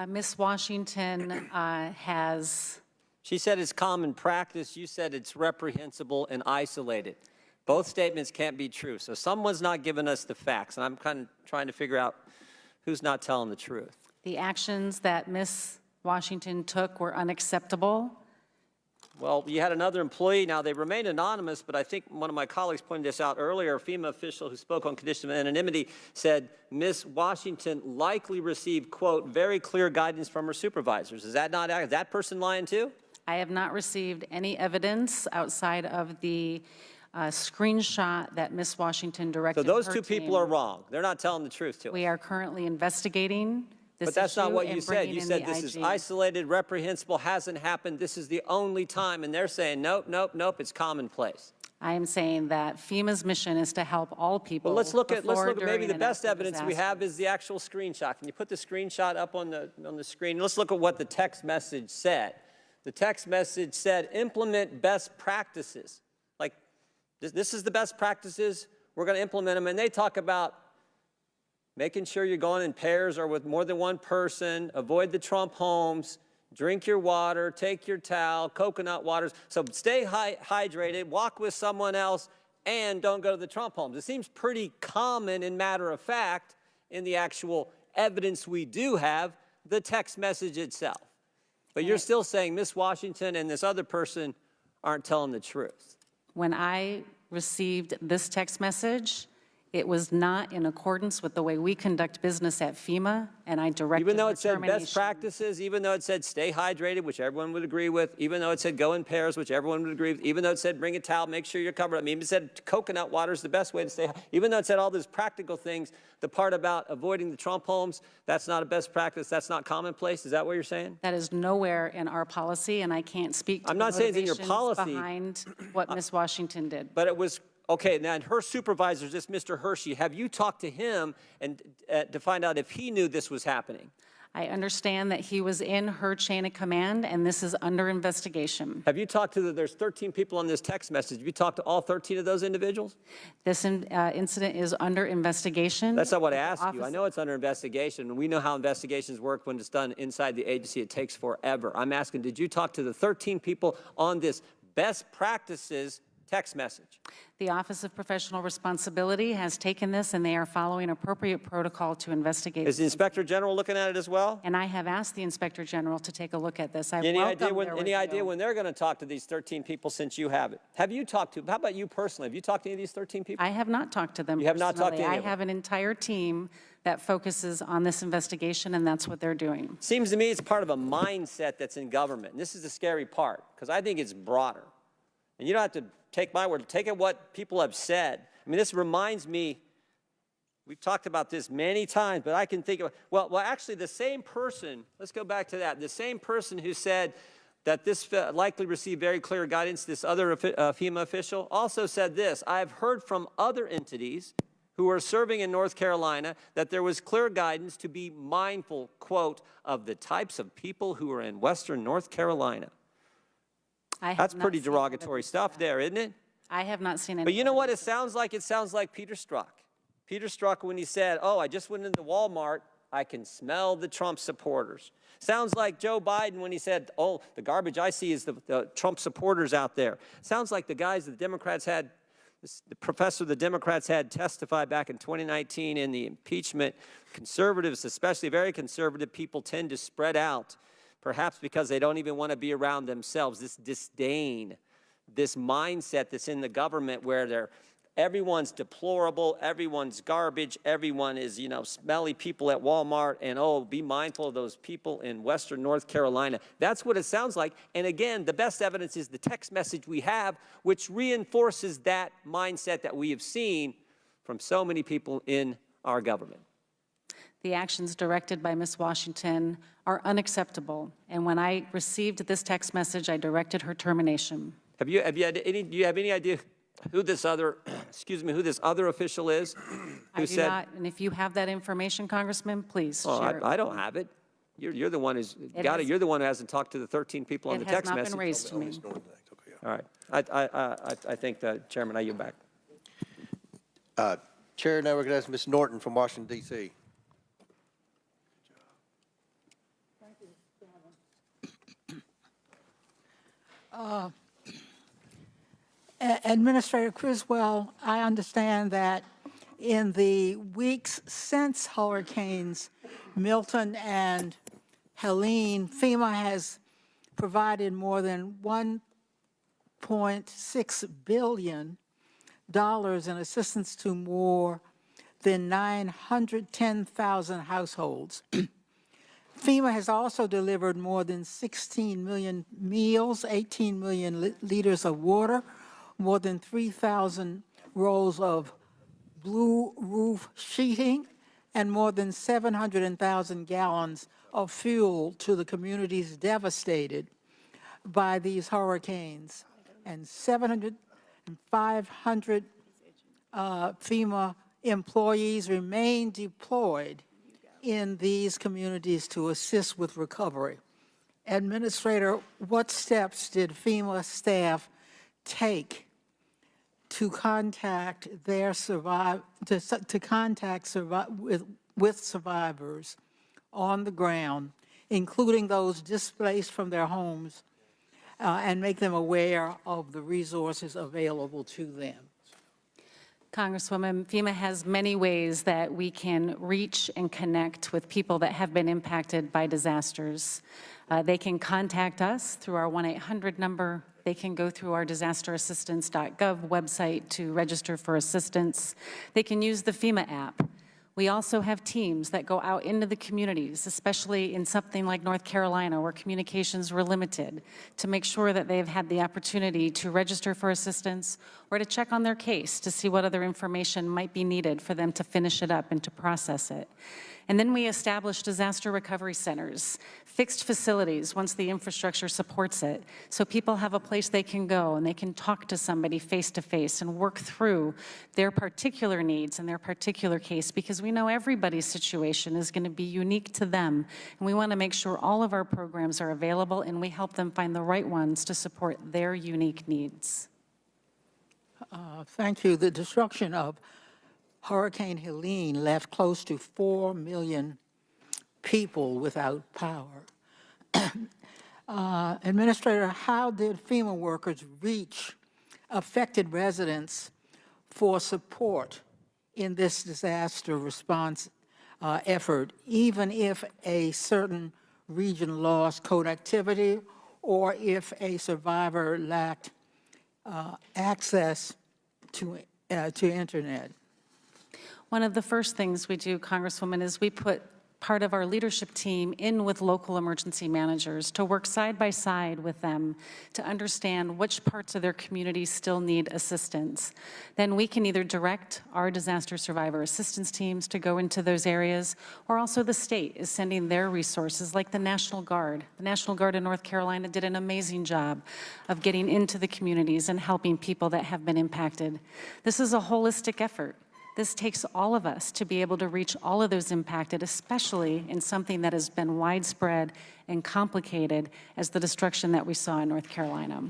Ms. Washington has... She said it's common practice. You said it's reprehensible and isolated. Both statements can't be true. So someone's not giving us the facts, and I'm kind of trying to figure out who's not telling the truth. The actions that Ms. Washington took were unacceptable. Well, you had another employee. Now, they remain anonymous, but I think one of my colleagues pointed this out earlier. A FEMA official who spoke on condition of anonymity said Ms. Washington likely received, quote, very clear guidance from her supervisors. Is that person lying too? I have not received any evidence outside of the screenshot that Ms. Washington directed. So those her two people team. are wrong. They're not telling the truth to us. We are currently investigating this But that's not issue what you and said. bringing You in said the this is IG. isolated, reprehensible, hasn't happened. This is the only time. And they're saying, nope, nope, nope, it's commonplace. I am saying that FEMA's mission is to help all people. Well, let's look at before, maybe during, the and best after evidence we have disasters. is the actual screenshot. Can you put the screenshot up on the screen? Let's look at what the text message said. The text message said, implement best practices. Like, this is the best practices. We're going to implement them. And they talk about making sure you're going in pairs or with more than one person, avoid the Trump homes, drink your water, take your towel, coconut waters. So stay hydrated, walk with someone else, and don't go to the Trump homes. It seems pretty common and matter of fact in the actual evidence we do have, the text message itself. But you're still saying Ms. Washington and this other person aren't telling the truth. When I received this text message, it was not in accordance with the way we conduct business at FEMA, and I directed Even though it said termination. best practices, even though it said stay hydrated, which everyone would agree with, even though it said go in pairs, which everyone would agree with, even though it said bring a towel, make sure you're covered. I mean, it said coconut water is the best way to stay, even though it said all those practical things, the part about avoiding the Trump homes, that's not a best practice, that's not commonplace. Is that what you're saying? That is nowhere in our policy, and I can't speak to I'm not saying it's in your motivations policy. behind what Ms. Washington did. But it was, okay, now her supervisor is this Mr. Hershey. Have you talked to him and to find out if he knew this was happening? I understand that he was in her chain of command, and this is under investigation. Have you talked to there's 13 people on this text message. Have you talked to all 13 of those individuals? This incident is under investigation. That's not what I asked you. I Office- know it's under investigation, and we know how investigations work when it's done inside the agency. It takes forever. I'm asking, did you talk to the 13 people on this best practices text message? The Office of Professional Responsibility has taken this, and they are following appropriate protocol to investigate. Is the Inspector General looking at it as well? And I have asked the Inspector General to take a look at this. I Any idea welcome their any idea review. when they're going to talk to these 13 people since you have it? Have you talked to, how about you personally? Have you talked to any of these 13 people? I have not talked to them. You have not talked to personally. any I of them? have an entire team that focuses on this investigation, and that's what they're doing. Seems to me it's part of a mindset that's in government. And this is the scary part, because I think it's broader. And you don't have to take my word. Take it what people have said. I mean, this reminds me, we've talked about this many times, but I can think of, well, actually the same person, let's go back to that, the same person who said that this likely received very clear guidance, this other FEMA official, also said this: I've heard from other entities who are serving in North Carolina that there was clear guidance to be mindful, quote, of the types of people who are in Western North Carolina. I have That's not pretty seen derogatory evidence of stuff that. there, isn't it? I have not seen any. But you know what it evidence of sounds like? It sounds like Peter Strzok. Peter Strzok when he said, oh, I just went into Walmart I can smell the Trump supporters. Sounds like Joe Biden when he said, oh, the garbage I see is the Trump supporters out there. Sounds like the guys that the Democrats had, the professor the Democrats had testify back in 2019 in the impeachment. Conservatives, especially very conservative people, tend to spread out, perhaps because they don't even want to be around themselves. This disdain, this mindset that's in the government where everyone's deplorable, everyone's garbage, everyone is, smelly people at Walmart, and oh, be mindful of those people in Western North Carolina. That's what it sounds like. And again, the best evidence is the text message we have, which reinforces that mindset that we have seen from so many people in our government. The actions directed by Ms. Washington are unacceptable. And when I received this text message, I directed her termination. Do you have any idea who this other, who this other official is? I do not, and if you have that information, Congressman, please share it. I don't have it. You're the one who's got it. You're the one who hasn't talked to the 13 people on the text message. It has not been raised to me. All right. I think, Chairman, I yield back. Chair now recognizes Ms. Norton from Washington, D.C. Administrator Criswell, I understand that in the weeks since Hurricanes Milton and Helene, FEMA has provided more than $1.6 billion in assistance to more than 910,000 households. FEMA has also delivered more than 16 million meals, 18 million liters of water, more than 3,000 rolls of blue roof sheeting, and more than 700,000 gallons of fuel to the communities devastated by these hurricanes. And 700 and 500 FEMA employees remain deployed in these communities to assist with recovery. Administrator, what steps did FEMA staff take to contact their with survivors on the ground, including those displaced from their homes, and make them aware of the resources available to them? Congresswoman, FEMA has many ways that we can reach and connect with people that have been impacted by disasters. They can contact us through our 1-800 number. They can go through our disasterassistance.gov website to register for assistance. They can use the FEMA app. We also have teams that go out into the communities, especially in something like North Carolina where communications were limited, to make sure that they've had the opportunity to register for assistance or to check on their case to see what other information might be needed for them to finish it up and to process it. And then we establish disaster recovery centers, fixed facilities once the infrastructure supports it, so people have a place they can go and they can talk to somebody face to face and work through their particular needs and their particular case, because we know everybody's situation is going to be unique to them. And we want to make sure all of our programs are available and we help them find the right ones to support their unique needs. Thank you. The destruction of Hurricane Helene left close to 4 million people without power. Administrator, how did FEMA workers reach affected residents for support in this disaster response effort, even if a certain region lost connectivity or if a survivor lacked access to internet? One of the first things we do, Congresswoman, is we put part of our leadership team in with local emergency managers to work side by side with them to understand which parts of their community still need assistance. Then we can either direct our disaster survivor assistance teams to go into those areas, or also the state is sending their resources, like the National Guard. The National Guard in North Carolina did an amazing job of getting into the communities and helping people that have been impacted. This is a holistic effort. This takes all of us to be able to reach all of those impacted, especially in something that has been widespread and complicated as the destruction that we saw in North Carolina.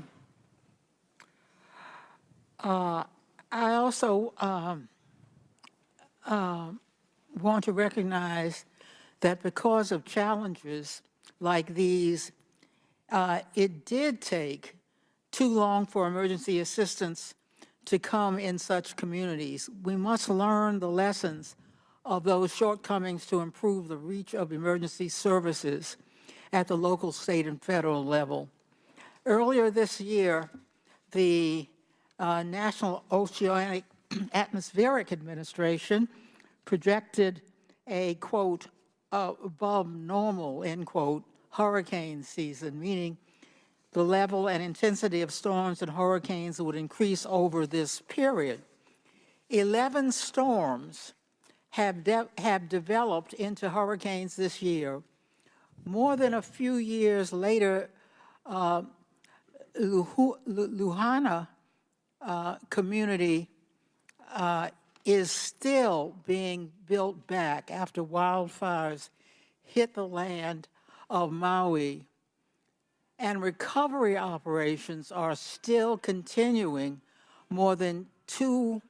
I also want to recognize that because of challenges like these, it did take too long for emergency assistance to come in such communities. We must learn the lessons of those shortcomings to improve the reach of emergency services at the local, state, and federal level. Earlier this year, the National Oceanic Atmospheric Administration projected a, quote, above normal, end quote, hurricane season, meaning the level and intensity of storms and hurricanes would increase over this period. 11 storms have developed into hurricanes this year. More than a few years later, Luhana community is still being built back after wildfires hit the land of Maui. And recovery operations are still continuing more than 2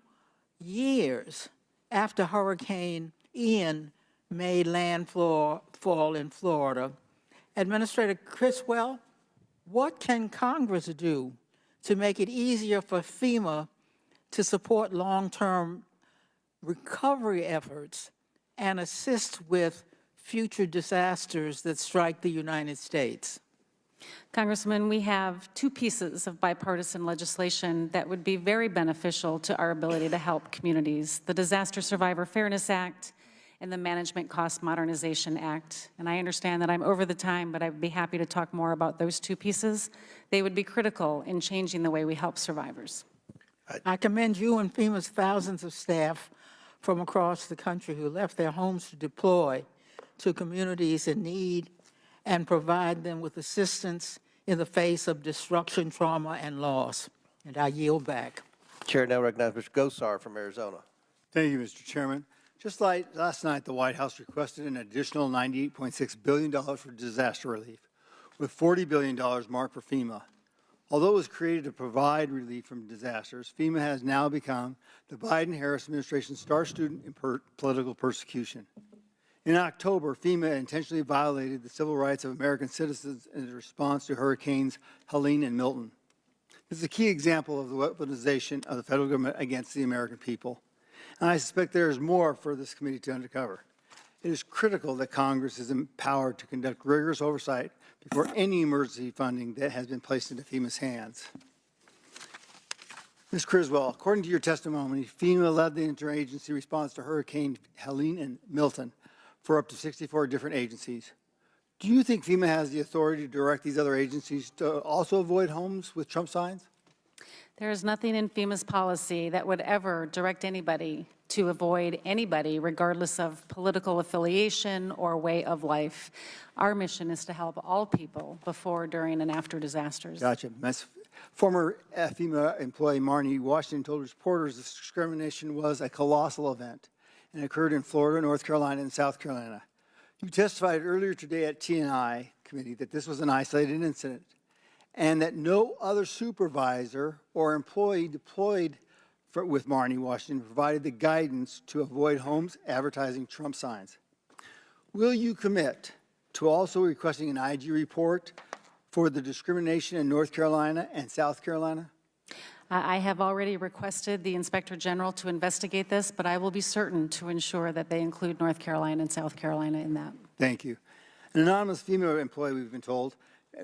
years after Hurricane Ian made landfall in Florida. Administrator Criswell, what can Congress do to make it easier for FEMA to support long-term recovery efforts and assist with future disasters that strike the United States? Congressman, we have 2 pieces of bipartisan legislation that would be very beneficial to our ability to help communities: the Disaster Survivor Fairness Act and the Management Cost Modernization Act. And I understand that I'm over the time, but I'd be happy to talk more about those 2 pieces. They would be critical in changing the way we help survivors. I commend you and FEMA's thousands of staff from across the country who left their homes to deploy to communities in need and provide them with assistance in the face of destruction, trauma, and loss. And I yield back. Chair now recognizes Mr. Gosar from Arizona. Thank you, Mr. Chairman. Just like last night, the White House requested an additional $98.6 billion for disaster relief, with $40 billion marked for FEMA. Although it was created to provide relief from disasters, FEMA has now become the Biden-Harris administration's star student in political persecution. In October, FEMA intentionally violated the civil rights of American citizens in response to Hurricanes Helene and Milton. This is a key example of the weaponization of the federal government against the American people. And I suspect there is more for this committee to uncover. It is critical that Congress is empowered to conduct rigorous oversight before any emergency funding that has been placed into FEMA's hands. Ms. Criswell, according to your testimony, FEMA led the interagency response to Hurricane Helene and Milton for up to 64 different agencies. Do you think FEMA has the authority to direct these other agencies to also avoid homes with Trump signs? There is nothing in FEMA's policy that would ever direct anybody to avoid anybody, regardless of political affiliation or way of life. Our mission is to help all people before, during, and after disasters. Gotcha. Former FEMA employee Marnie Washington told reporters this discrimination was a colossal event and occurred in Florida, North Carolina, and South Carolina. You testified earlier today at T&I committee that this was an isolated incident and that no other supervisor or employee deployed with Marnie Washington provided the guidance to avoid homes advertising Trump signs. Will you commit to also requesting an IG report for the discrimination in North Carolina and South Carolina? I have already requested the Inspector General to investigate this, but I will be certain to ensure that they include North Carolina and South Carolina in that. Thank you. An anonymous female employee, we've been told,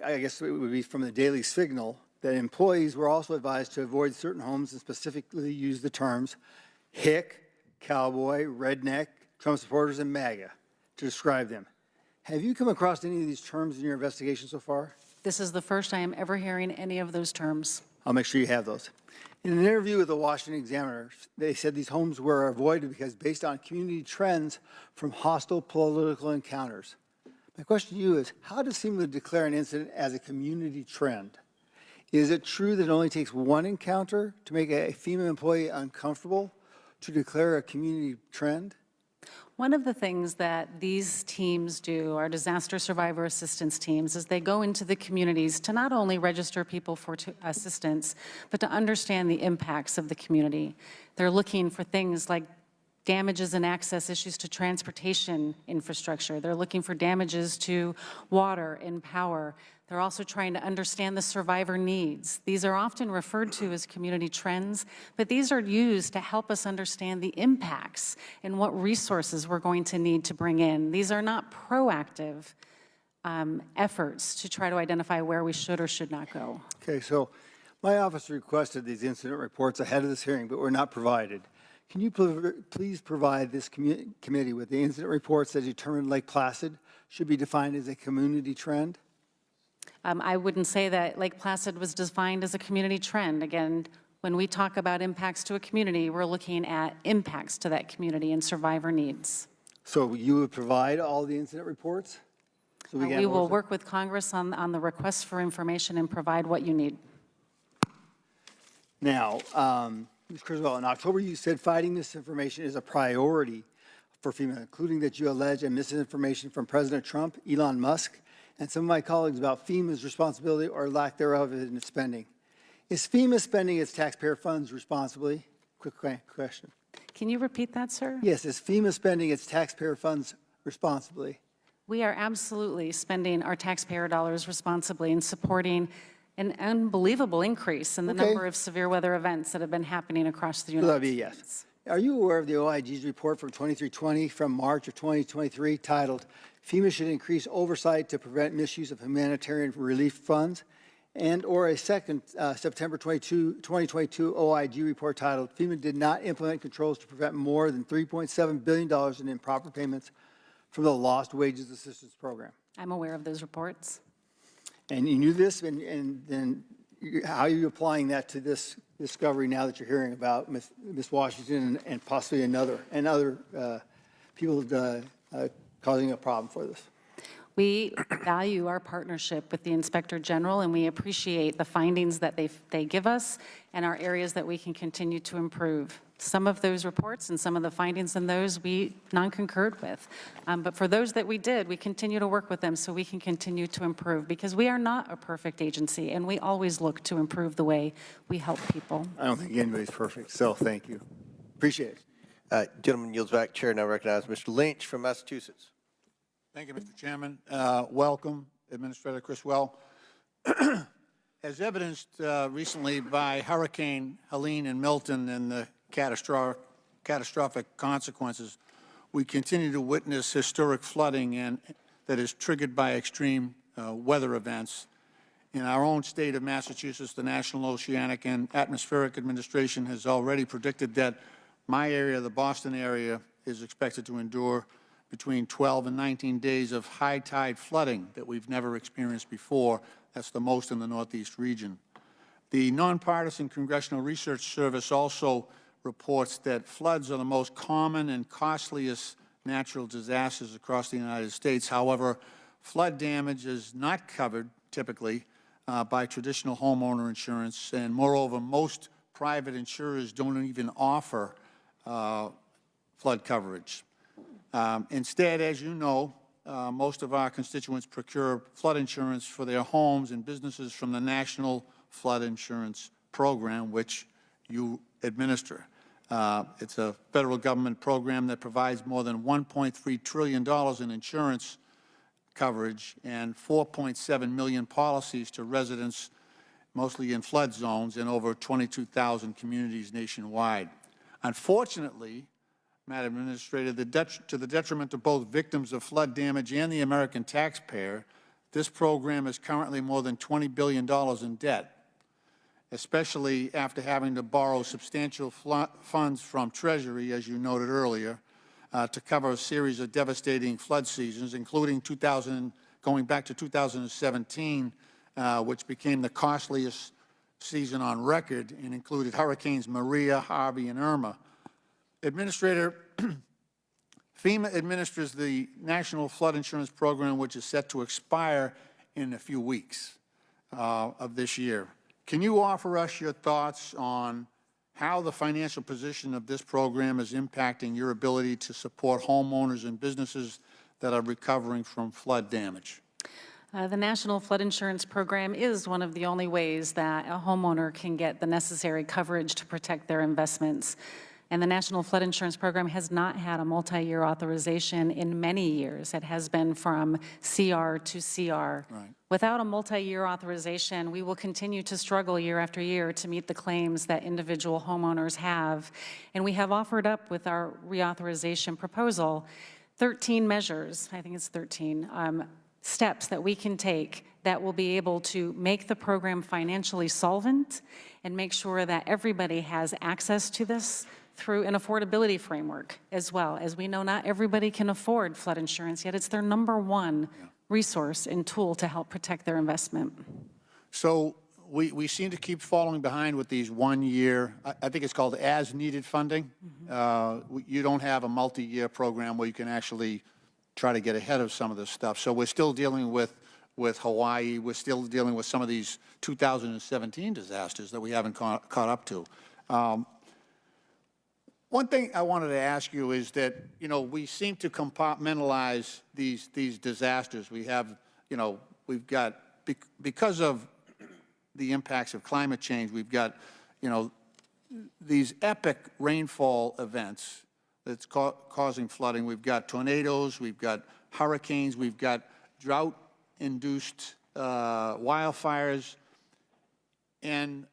I guess it would be from the Daily Signal, that employees were also advised to avoid certain homes and specifically use the terms hick, cowboy, redneck, Trump supporters, and MAGA to describe them. Have you come across any of these terms in your investigation so far? This is the first I am ever hearing any of those terms. I'll make sure you have those. In an interview with the Washington Examiner, they said these homes were avoided because based on community trends from hostile political encounters. My question to you is, how does FEMA declare an incident as a community trend? Is it true that it only takes one encounter to make a FEMA employee uncomfortable to declare a community trend? One of the things that these teams do, our disaster survivor assistance teams, is they go into the communities to not only register people for assistance, but to understand the impacts of the community. They're looking for things like damages and access issues to transportation infrastructure. They're looking for damages to water and power. They're also trying to understand the survivor needs. These are often referred to as community trends, but these are used to help us understand the impacts and what resources we're going to need to bring in. These are not proactive efforts to try to identify where we should or should not go. Okay, so my office requested these incident reports ahead of this hearing, but were not provided. Can you please provide this committee with the incident reports that determine Lake Placid should be defined as a community trend? I wouldn't say that Lake Placid was defined as a community trend. Again, when we talk about impacts to a community, we're looking at impacts to that community and survivor needs. So you would provide all the incident reports? So We will work with Congress on the requests for information and provide what you need. Now, Ms. Criswell, in October you said fighting misinformation is a priority for FEMA, including that you allege misinformation from President Trump, Elon Musk, and some of my colleagues about FEMA's responsibility or lack thereof in its spending. Is FEMA spending its taxpayer funds responsibly? Quick question. Can you repeat that, sir? Yes, is FEMA spending its taxpayer funds responsibly? We are absolutely spending our taxpayer dollars responsibly and supporting an unbelievable increase in the number of severe weather events that have been happening across the United States. Yes. Are you aware of the OIG's report from 2320 from March of 2023 titled, FEMA should increase oversight to prevent misuse of humanitarian relief funds, and or a second September 2022 OIG report titled, FEMA did not implement controls to prevent more than $3.7 billion in improper payments from the Lost Wages Assistance Program? I'm aware of those reports. And you knew this, and then how are you applying that to this discovery now that you're hearing about Ms. Washington and possibly other people causing a problem for this? We value our partnership with the Inspector General, and we appreciate the findings that they give us and our areas that we can continue to improve. Some of those reports and some of the findings in those we non-concurred with. But for those that we did, we continue to work with them so we can continue to improve, because we are not a perfect agency, and we always look to improve the way we help people. I don't think anybody's perfect, so thank you. Appreciate it. Gentleman yields back. Chair now recognizes Mr. Lynch from Massachusetts. Thank you, Mr. Chairman. Welcome, Administrator Criswell. As evidenced recently by Hurricane Helene and Milton and the catastrophic consequences, we continue to witness historic flooding that is triggered by extreme weather events. In our own state of Massachusetts, the National Oceanic and Atmospheric Administration has already predicted that my area, the Boston area, is expected to endure between 12 and 19 days of high tide flooding that we've never experienced before. That's the most in the Northeast region. The Nonpartisan Congressional Research Service also reports that floods are the most common and costliest natural disasters across the United States. However, flood damage is not covered typically by traditional homeowner insurance, and moreover, most private insurers don't even offer flood coverage. Instead, as you know, most of our constituents procure flood insurance for their homes and businesses from the National Flood Insurance Program, which you administer. It's a federal government program that provides more than $1.3 trillion in insurance coverage and 4.7 million policies to residents, mostly in flood zones, in over 22,000 communities nationwide. Unfortunately, Madam Administrator, to the detriment of both victims of flood damage and the American taxpayer, this program is currently more than $20 billion in debt, especially after having to borrow substantial funds from Treasury, as you noted earlier, to cover a series of devastating flood seasons, including going back to 2017, which became the costliest season on record and included Hurricanes Maria, Harvey, and Irma. Administrator, FEMA administers the National Flood Insurance Program, which is set to expire in a few weeks of this year. Can you offer us your thoughts on how the financial position of this program is impacting your ability to support homeowners and businesses that are recovering from flood damage? The National Flood Insurance Program is one of the only ways that a homeowner can get the necessary coverage to protect their investments. And the National Flood Insurance Program has not had a multi-year authorization in many years. It has been from CR to CR. Right. Without a multi-year authorization, we will continue to struggle year after year to meet the claims that individual homeowners have. And we have offered up with our reauthorization proposal 13 measures, I think it's 13, steps that we can take that will be able to make the program financially solvent and make sure that everybody has access to this through an affordability framework as well. As we know, not everybody can afford flood insurance, yet it's their number one resource and tool to help protect their investment. So we seem to keep falling behind with these 1 year, I think it's called as-needed funding. You don't have a multi-year program where you can actually try to get ahead of some of this stuff. So we're still dealing with Hawaii. We're still dealing with some of these 2017 disasters that we haven't caught up to. One thing I wanted to ask you is that, you know, we seem to compartmentalize these disasters. We have, you know, we've got, because of the impacts of climate change, we've got, you know, these epic rainfall events that's causing flooding. We've got tornadoes, we've got hurricanes, we've got drought-induced wildfires, and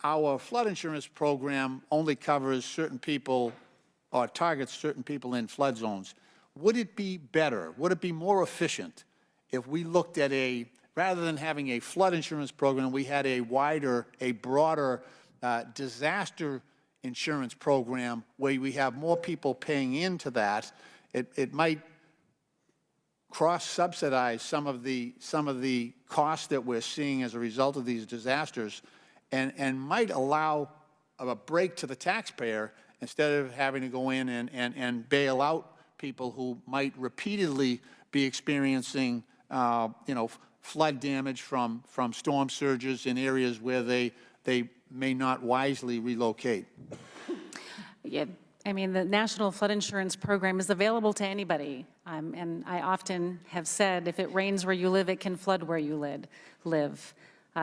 our flood insurance program only covers certain people or targets certain people in flood zones. Would it be better, would it be more efficient if we looked at rather than having a flood insurance program, we had a wider, a broader disaster insurance program where we have more people paying into that? It might cross-subsidize some of the costs that we're seeing as a result of these disasters, and might allow a break to the taxpayer instead of having to go in and bail out people who might repeatedly be experiencing, you know, flood damage from storm surges in areas where they may not wisely relocate. Yeah, I mean, the National Flood Insurance Program is available to anybody. And I often have said, if it rains where you live, it can flood where you live.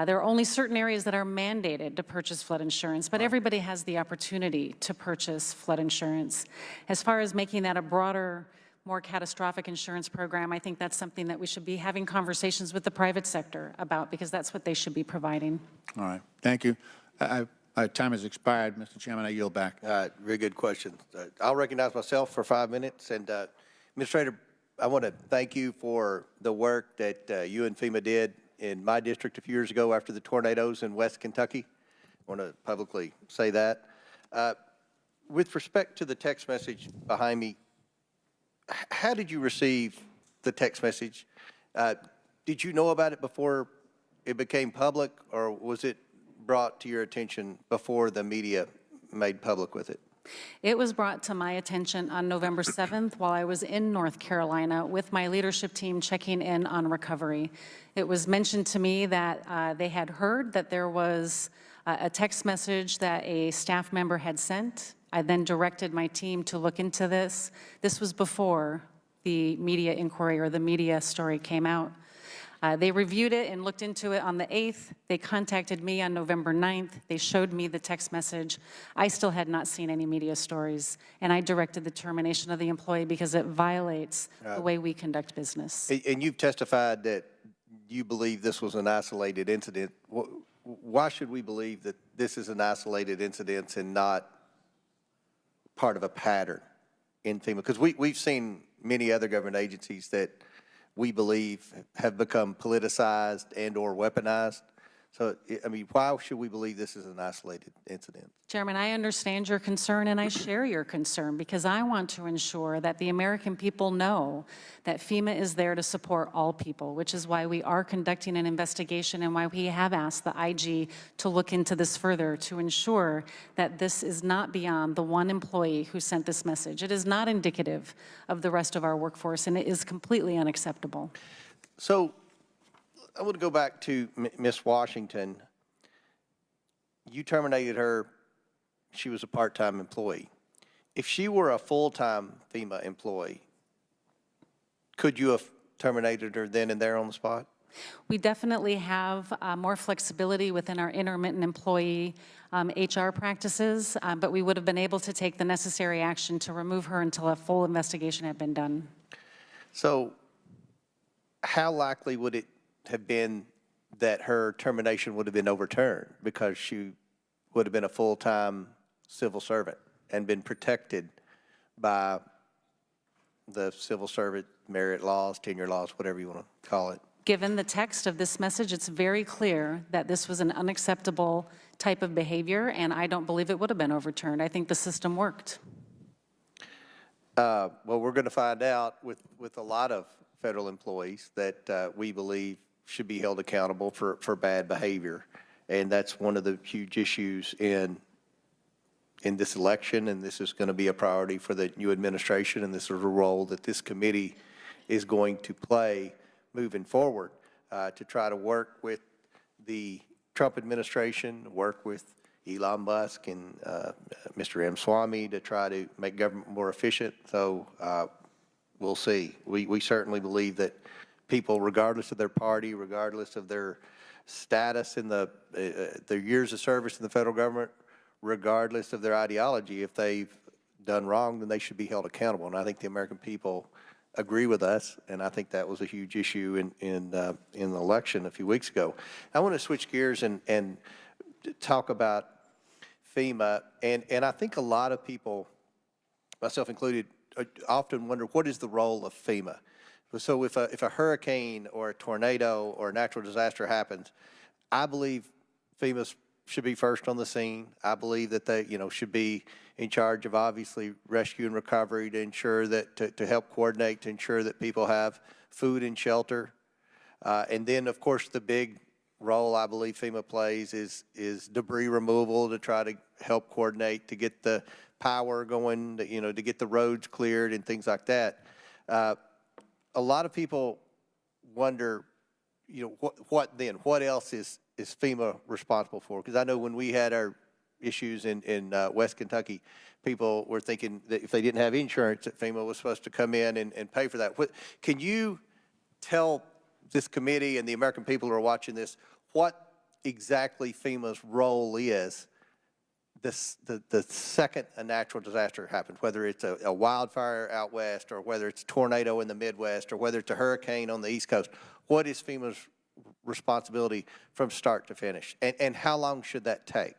There are only certain areas that are mandated to purchase flood insurance, but everybody has the opportunity to purchase flood insurance. As far as making that a broader, more catastrophic insurance program, I think that's something that we should be having conversations with the private sector about, because that's what they should be providing. All right, thank you. Time has expired, Mr. Chairman. I yield back. Very good question. I'll recognize myself for 5 minutes. And Administrator, I want to thank you for the work that you and FEMA did in my district a few years ago after the tornadoes in West Kentucky. I want to publicly say that. With respect to the text message behind me, how did you receive the text message? Did you know about it before it became public, or was it brought to your attention before the media made public with it? It was brought to my attention on November 7th while I was in North Carolina with my leadership team checking in on recovery. It was mentioned to me that they had heard that there was a text message that a staff member had sent. I then directed my team to look into this. This was before the media inquiry or the media story came out. They reviewed it and looked into it on the 8th. They contacted me on November 9th. They showed me the text message. I still had not seen any media stories, and I directed the termination of the employee because it violates the way we conduct business. And you've testified that you believe this was an isolated incident. Why should we believe that this is an isolated incident and not part of a pattern in FEMA? Because we've seen many other government agencies that we believe have become politicized and or weaponized. So, I mean, why should we believe this is an isolated incident? Chairman, I understand your concern and I share your concern because I want to ensure that the American people know that FEMA is there to support all people, which is why we are conducting an investigation and why we have asked the IG to look into this further to ensure that this is not beyond the one employee who sent this message. It is not indicative of the rest of our workforce, and it is completely unacceptable. So I want to go back to Ms. Washington. You terminated her. She was a part-time employee. If she were a full-time FEMA employee, could you have terminated her then and there on the spot? We definitely have more flexibility within our intermittent employee HR practices, but we would have been able to take the necessary action to remove her until a full investigation had been done. So how likely would it have been that her termination would have been overturned because she would have been a full-time civil servant and been protected by the civil servant merit laws, tenure laws, whatever you want to call it? Given the text of this message, it's very clear that this was an unacceptable type of behavior, and I don't believe it would have been overturned. I think the system worked. Well, we're going to find out with a lot of federal employees that we believe should be held accountable for bad behavior. And that's one of the huge issues in this election, and this is going to be a priority for the new administration, and this is a role that this committee is going to play moving forward to try to work with the Trump administration, work with Elon Musk and Mr. Mfume to try to make government more efficient. So we'll see. We certainly believe that people, regardless of their party, regardless of their status in their years of service in the federal government, regardless of their ideology, if they've done wrong, then they should be held accountable. And I think the American people agree with us, and I think that was a huge issue in the election a few weeks ago. I want to switch gears and talk about FEMA, and I think a lot of people, myself included, often wonder what is the role of FEMA. So if a hurricane or a tornado or a natural disaster happens, I believe FEMA should be first on the scene. I believe that they, should be in charge of obviously rescue and recovery to ensure that, to help coordinate, to ensure that people have food and shelter. And then, of course, the big role I believe FEMA plays is debris removal to try to help coordinate, to get the power going, to get the roads cleared and things like that. A lot of people wonder, what then? What else is FEMA responsible for? Because I know when we had our issues in West Kentucky, people were thinking that if they didn't have insurance, that FEMA was supposed to come in and pay for that. Can you tell this committee and the American people who are watching this what exactly FEMA's role is the second a natural disaster happens, whether it's a wildfire out west or whether it's a tornado in the Midwest or whether it's a hurricane on the East Coast? What is FEMA's responsibility from start to finish, and how long should that take?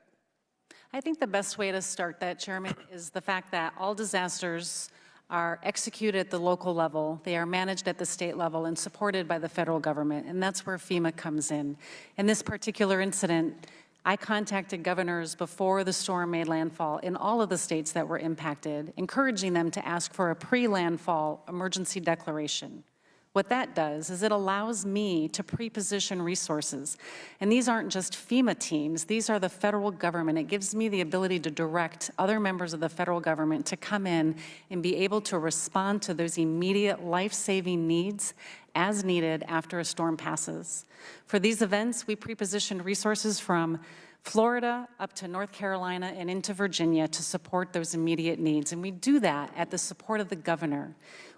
I think the best way to start that, Chairman, is the fact that all disasters are executed at the local level, they are managed at the state level and supported by the federal government, and that's where FEMA comes in. In this particular incident, I contacted governors before the storm made landfall in all of the states that were impacted, encouraging them to ask for a pre-landfall emergency declaration. What that does is it allows me to pre-position resources. And these aren't just FEMA teams, these are the federal government. It gives me the ability to direct other members of the federal government to come in and be able to respond to those immediate life-saving needs as needed after a storm passes. For these events, we pre-positioned resources from Florida up to North Carolina and into Virginia to support those immediate needs. And we do that at the support of the governor.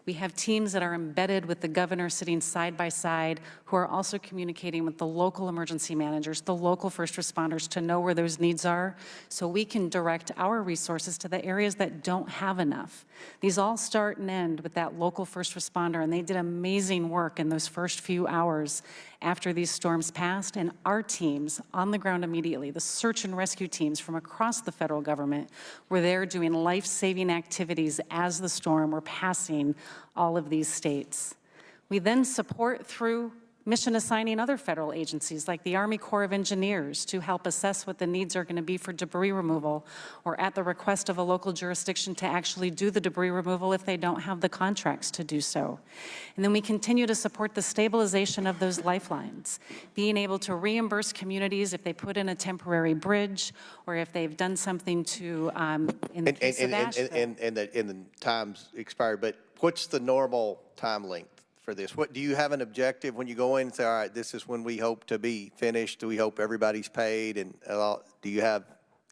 We have teams that are embedded with the governor sitting side by side who are also communicating with the local emergency managers, the local first responders to know where those needs are so we can direct our resources to the areas that don't have enough. These all start and end with that local first responder, and they did amazing work in those first few hours after these storms passed, and our teams on the ground immediately, the search and rescue teams from across the federal government, were there doing life-saving activities as the storm were passing all of these states. We then support through mission assigning other federal agencies like the Army Corps of Engineers to help assess what the needs are going to be for debris removal, or at the request of a local jurisdiction to actually do the debris removal if they don't have the contracts to do so. And then we continue to support the stabilization of those lifelines, being able to reimburse communities if they put in a temporary bridge or if they've done something to, in the case of Asheville. And the time's expired, but what's the normal time length for this? What do you have an objective when you go in and say, all right, this is when we hope to be finished? Do we hope everybody's paid? And do you have,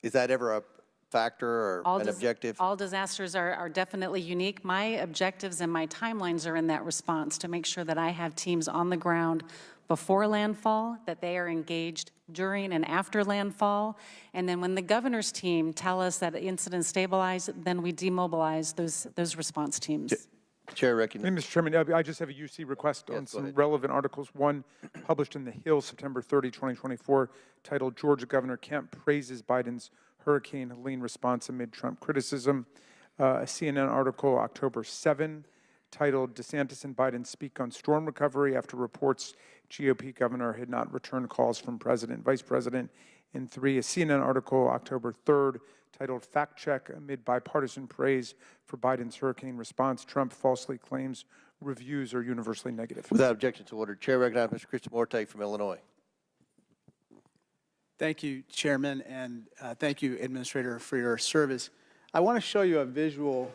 is that ever a factor or an objective? All disasters are definitely unique. My objectives and my timelines are in that response to make sure that I have teams on the ground before landfall, that they are engaged during and after landfall. And then when the governor's team tell us that the incident stabilized, then we demobilize those response teams. Chair recognizes. Mr. Chairman, I just have a UC request on some relevant articles. One published in The Hill, September 30, 2024, titled Georgia Governor Kemp Praises Biden's Hurricane Helene Response Amid Trump Criticism. A CNN article, October 7, titled DeSantis and Biden Speak on Storm Recovery After Reports GOP Governor Had Not Returned Calls from President and Vice President. And 3, a CNN article, October 3rd, titled Fact Check Amid Bipartisan Praise for Biden's Hurricane Response, Trump Falsely Claims Reviews Are Universally Negative. Without objection to order, Chair recognizes Mr. Christian Morte from Illinois. Thank you, Chairman, and thank you, Administrator, for your service. I want to show you a visual.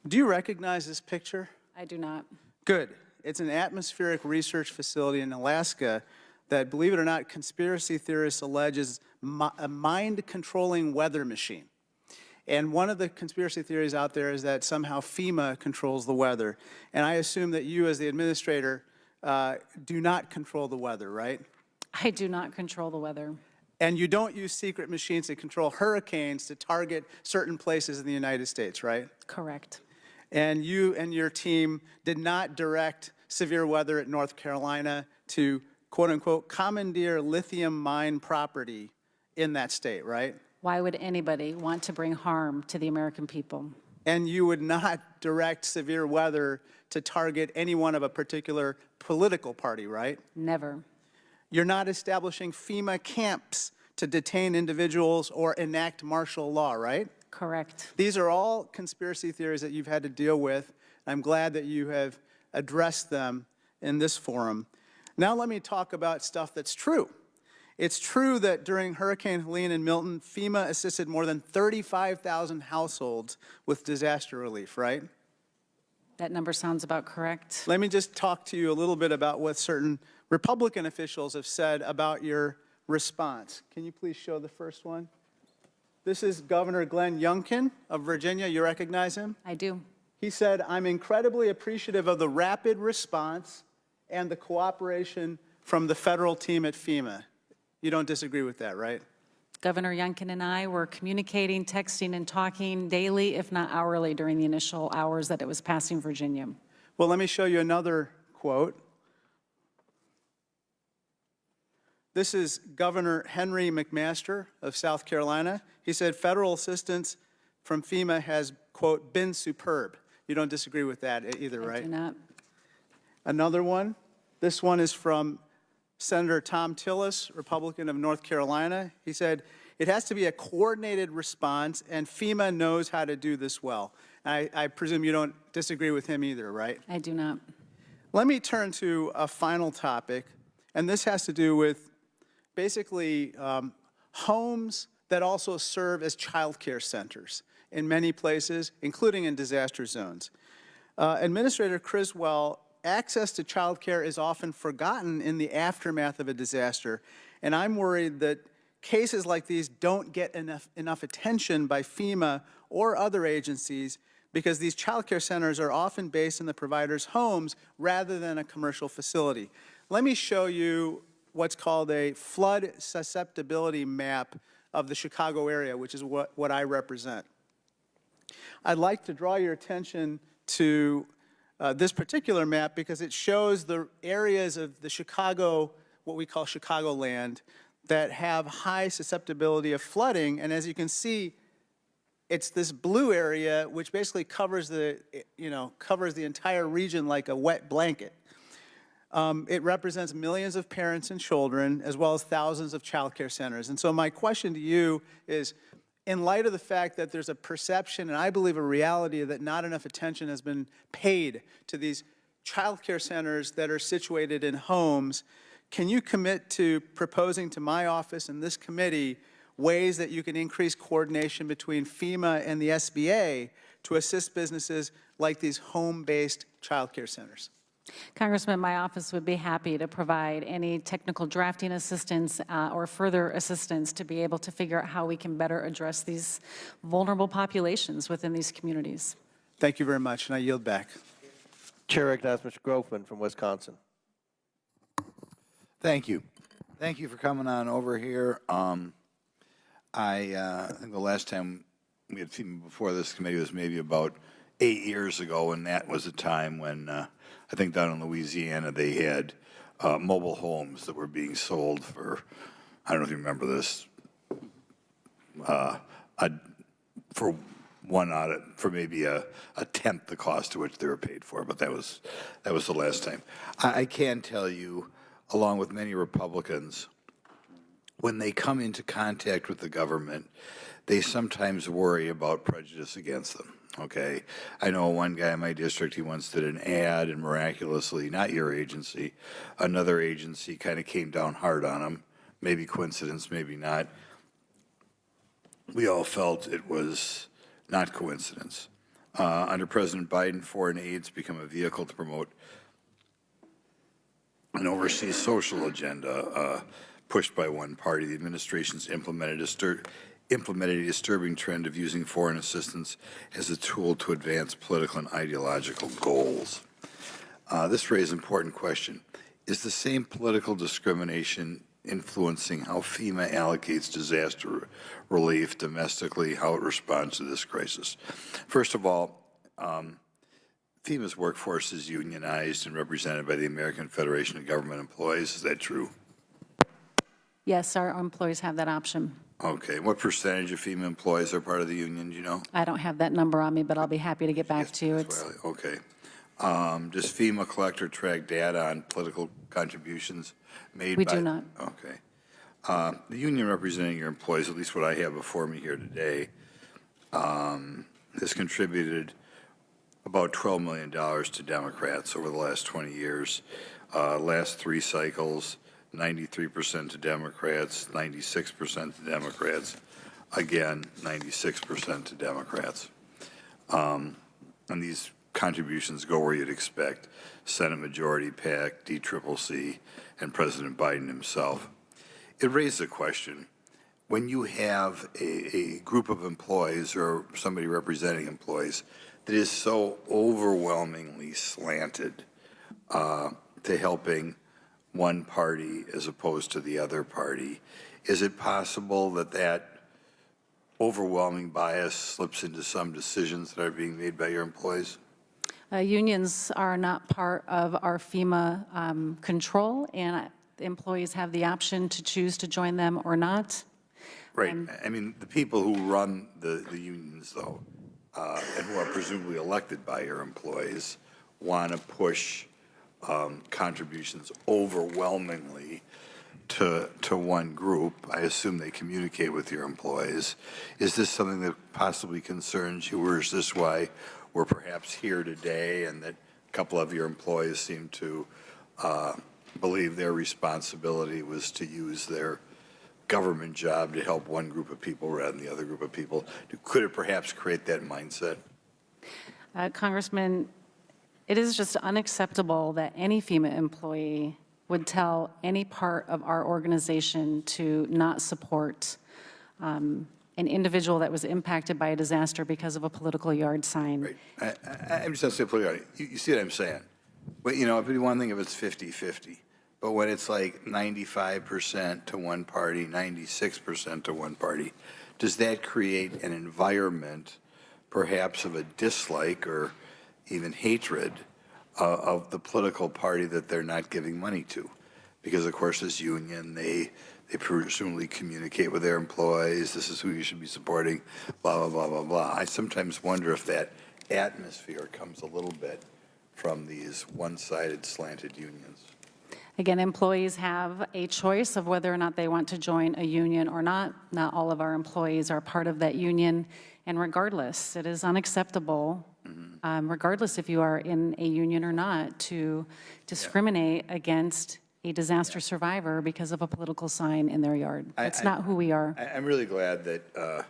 Do you recognize this picture? I do not. Good. It's an atmospheric research facility in Alaska that, believe it or not, conspiracy theorists allege is a mind-controlling weather machine. And one of the conspiracy theories out there is that somehow FEMA controls the weather. And I assume that you, as the administrator, do not control the weather, right? I do not control the weather. And you don't use secret machines to control hurricanes to target certain places in the United States, right? Correct. And you and your team did not direct severe weather at North Carolina to, quote unquote, commandeer lithium mine property in that state, right? Why would anybody want to bring harm to the American people? And you would not direct severe weather to target anyone of a particular political party, right? Never. You're not establishing FEMA camps to detain individuals or enact martial law, right? Correct. These are all conspiracy theories that you've had to deal with. I'm glad that you have addressed them in this forum. Now let me talk about stuff that's true. It's true that during Hurricane Helene and Milton, FEMA assisted more than 35,000 households with disaster relief, right? That number sounds about correct. Let me just talk to you a little bit about what certain Republican officials have said about your response. Can you please show the first one? This is Governor Glenn Youngkin of Virginia. You recognize him? I do. He said, "I'm incredibly appreciative of the rapid response and the cooperation from the federal team at FEMA." You don't disagree with that, right? Governor Youngkin and I were communicating, texting, and talking daily, if not hourly, during the initial hours that it was passing Virginia. Well, let me show you another quote. This is Governor Henry McMaster of South Carolina. He said, "Federal assistance from FEMA has, quote, been superb." You don't disagree with that either, right? I do not. Another one. This one is from Senator Tom Tillis, Republican of North Carolina. He said, "It has to be a coordinated response, and FEMA knows how to do this well." I presume you don't disagree with him either, right? I do not. Let me turn to a final topic, and this has to do with basically homes that also serve as child care centers in many places, including in disaster zones. Administrator Criswell, access to child care is often forgotten in the aftermath of a disaster, and I'm worried that cases like these don't get enough attention by FEMA or other agencies because these child care centers are often based in the provider's homes rather than a commercial facility. Let me show you what's called a flood susceptibility map of the Chicago area, which is what I represent. I'd like to draw your attention to this particular map because it shows the areas of the Chicago, what we call Chicagoland, that have high susceptibility of flooding. And as you can see, it's this blue area which basically covers the entire region like a wet blanket. It represents millions of parents and children, as well as thousands of child care centers. And so my question to you is, in light of the fact that there's a perception, and I believe a reality, that not enough attention has been paid to these child care centers that are situated in homes, can you commit to proposing to my office and this committee ways that you can increase coordination between FEMA and the SBA to assist businesses like these home-based child care centers? Congressman, my office would be happy to provide any technical drafting assistance or further assistance to be able to figure out how we can better address these vulnerable populations within these communities. Thank you very much, and I yield back. Chair recognizes Mr. Grothman from Wisconsin. Thank you. Thank you for coming on over here. I think the last time we had FEMA before this committee was maybe about 8 years ago, and that was a time when I think down in Louisiana they had mobile homes that were being sold for, I don't know if you remember this, for for maybe a tenth the cost to which they were paid for, but that was the last time. I can tell you, along with many Republicans, when they come into contact with the government, they sometimes worry about prejudice against them, okay? I know one guy in my district, he once did an ad, and miraculously, not your agency, another agency kind of came down hard on him. Maybe coincidence, maybe not. We all felt it was not coincidence. Under President Biden, foreign aid's become a vehicle to promote an overseas social agenda pushed by one party. The administration's implemented a disturbing trend of using foreign assistance as a tool to advance political and ideological goals. This raises an important question. Is the same political discrimination influencing how FEMA allocates disaster relief domestically, how it responds to this crisis? First of all, FEMA's workforce is unionized and represented by the American Federation of Government Employees. Is that true? Yes, our employees have that option. Okay. What percentage of FEMA employees are part of the union, do you know? I don't have that number on me, but I'll be happy to get back to you. Okay. Does FEMA collect or track data on political contributions made We by? do not. Okay. The union representing your employees, at least what I have before me here today, has contributed about $12 million to Democrats over the last 20 years. Last 3 cycles, 93% to Democrats, 96% to Democrats, again, 96% to Democrats. And these contributions go where you'd expect: Senate Majority PAC, DCCC, and President Biden himself. It raises a question. When you have a group of employees or somebody representing employees that is so overwhelmingly slanted to helping one party as opposed to the other party, is it possible that that overwhelming bias slips into some decisions that are being made by your employees? Unions are not part of our FEMA control, and employees have the option to choose to join them or not. Right. I mean, the people who run the unions, though, and who are presumably elected by your employees, want to push contributions overwhelmingly to one group. I assume they communicate with your employees. Is this something that possibly concerns you, or is this why we're perhaps here today, and that a couple of your employees seem to believe their responsibility was to use their government job to help one group of people rather than the other group of people? Could it perhaps create that mindset? Congressman, it is just unacceptable that any FEMA employee would tell any part of our organization to not support an individual that was impacted by a disaster because of a political yard sign. Right. I'm just going to say, you see what I'm saying? But, you know, it'd be one thing if it's 50-50. But when it's like 95% to one party, 96% to one party, does that create an environment perhaps of a dislike or even hatred of the political party that they're not giving money to? Because, of course, this union, they presumably communicate with their employees. This is who you should be supporting, blah, blah, blah, blah, blah. I sometimes wonder if that atmosphere comes a little bit from these one-sided slanted unions. Again, employees have a choice of whether or not they want to join a union or not. Not all of our employees are part of that union. And regardless, it is unacceptable, regardless if you are in a union or not, to discriminate against a disaster survivor because of a political sign in their yard. That's not who we are. I'm really glad that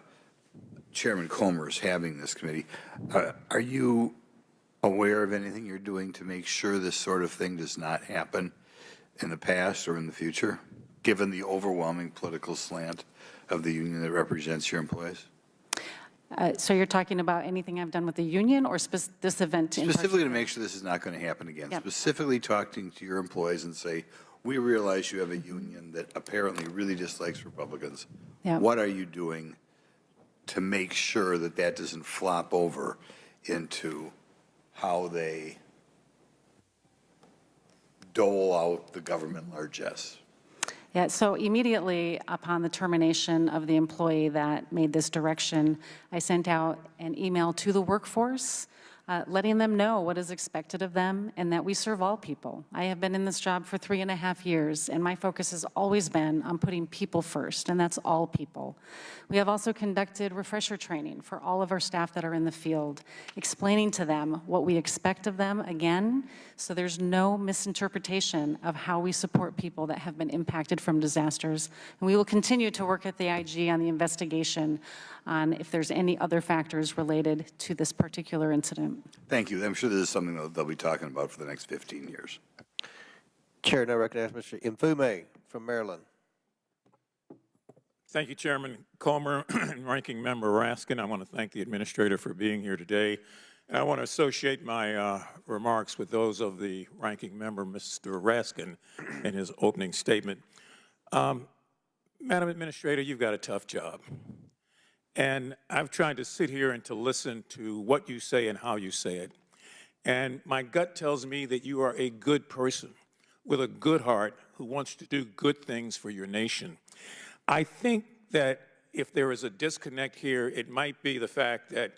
Chairman Comer is having this committee. Are you aware of anything you're doing to make sure this sort of thing does not happen in the past or in the future, given the overwhelming political slant of the union that represents your employees? So you're talking about anything I've done with the union or this event in Specifically to make sure this is not going to happen again. Yep. Specifically talking to your employees and say, We realize you have a union that apparently really dislikes Republicans. Yeah. What are you doing to make sure that that doesn't flop over into how they dole out the government largesse? Yeah, so immediately upon the termination of the employee that made this direction, I sent out an email to the workforce letting them know what is expected of them and that we serve all people. I have been in this job for 3.5 years, and my focus has always been on putting people first, and that's all people. We have also conducted refresher training for all of our staff that are in the field, explaining to them what we expect of them again, so there's no misinterpretation of how we support people that have been impacted from disasters. And we will continue to work at the IG on the investigation on if there's any other factors related to this particular incident. Thank you. I'm sure this is something that they'll be talking about for the next 15 years. Chair now recognizes Mr. Mfume from Maryland. Thank you, Chairman Comer and Ranking Member Raskin. I want to thank the Administrator for being here today. And I want to associate my remarks with those of the Ranking Member, Mr. Raskin, in his opening statement. Madam Administrator, you've got a tough job. And I've tried to sit here and to listen to what you say and how you say it. And my gut tells me that you are a good person with a good heart who wants to do good things for your nation. I think that if there is a disconnect here, it might be the fact that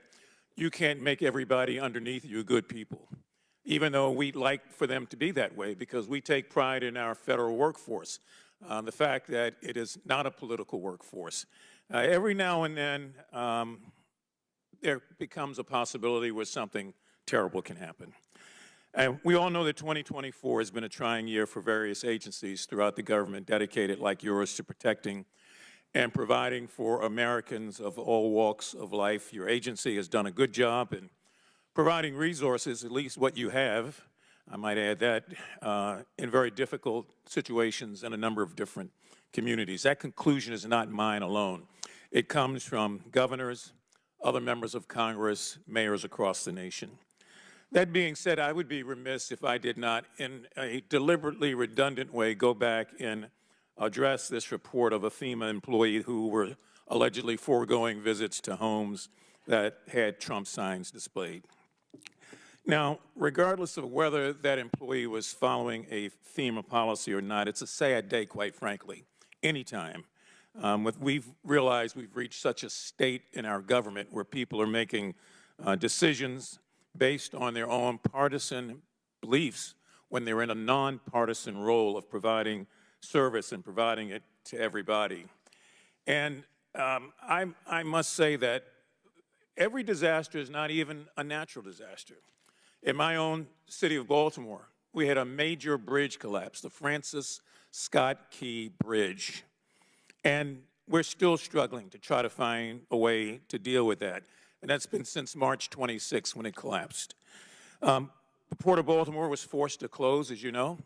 you can't make everybody underneath you good people, even though we'd like for them to be that way, because we take pride in our federal workforce, the fact that it is not a political workforce. Every now and then, there becomes a possibility where something terrible can happen. And we all know that 2024 has been a trying year for various agencies throughout the government dedicated like yours to protecting and providing for Americans of all walks of life. Your agency has done a good job in providing resources, at least what you have, I might add that, in very difficult situations in a number of different communities. That conclusion is not mine alone. It comes from governors, other members of Congress, mayors across the nation. That being said, I would be remiss if I did not, in a deliberately redundant way, go back and address this report of a FEMA employee who were allegedly foregoing visits to homes that had Trump signs displayed. Now, regardless of whether that employee was following a FEMA policy or not, it's a sad day, quite frankly, anytime. We've realized we've reached such a state in our government where people are making decisions based on their own partisan beliefs when they're in a nonpartisan role of providing service and providing it to everybody. And I must say that every disaster is not even a natural disaster. In my own city of Baltimore, we had a major bridge collapse, the Francis Scott Key Bridge. And we're still struggling to try to find a way to deal with that. And that's been since March 26 when it collapsed. The Port of Baltimore was forced to close, as you know.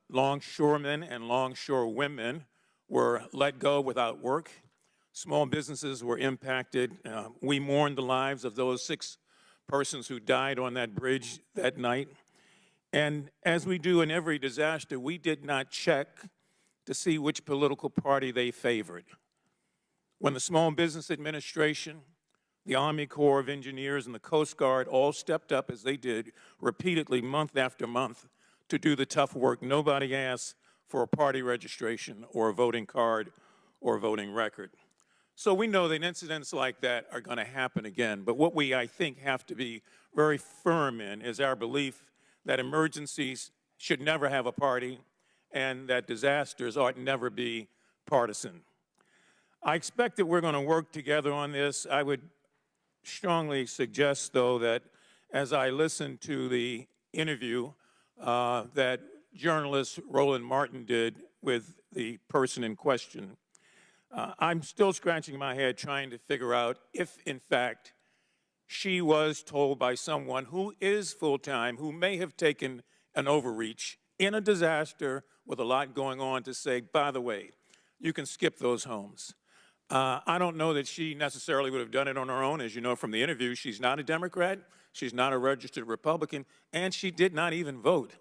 Longshoremen and longshorewomen were let go without work. Small businesses were impacted. We mourned the lives of those 6 persons who died on that bridge that night. And as we do in every disaster, we did not check to see which political party they favored. When the Small Business Administration, the Army Corps of Engineers, and the Coast Guard all stepped up, as they did repeatedly month after month, to do the tough work, nobody asked for a party registration or a voting card or a voting record. So we know that incidents like that are going to happen again. But what we, I think, have to be very firm in is our belief that emergencies should never have a party and that disasters ought never be partisan. I expect that we're going to work together on this. I would strongly suggest, though, that as I listen to the interview that journalist Roland Martin did with the person in question, I'm still scratching my head trying to figure out if, in fact, she was told by someone who is full-time, who may have taken an overreach in a disaster with a lot going on, to say, by the way, you can skip those homes. I don't know that she necessarily would have done it on her own. As you know from the interview, she's not a Democrat, she's not a registered Republican, and she did not even vote.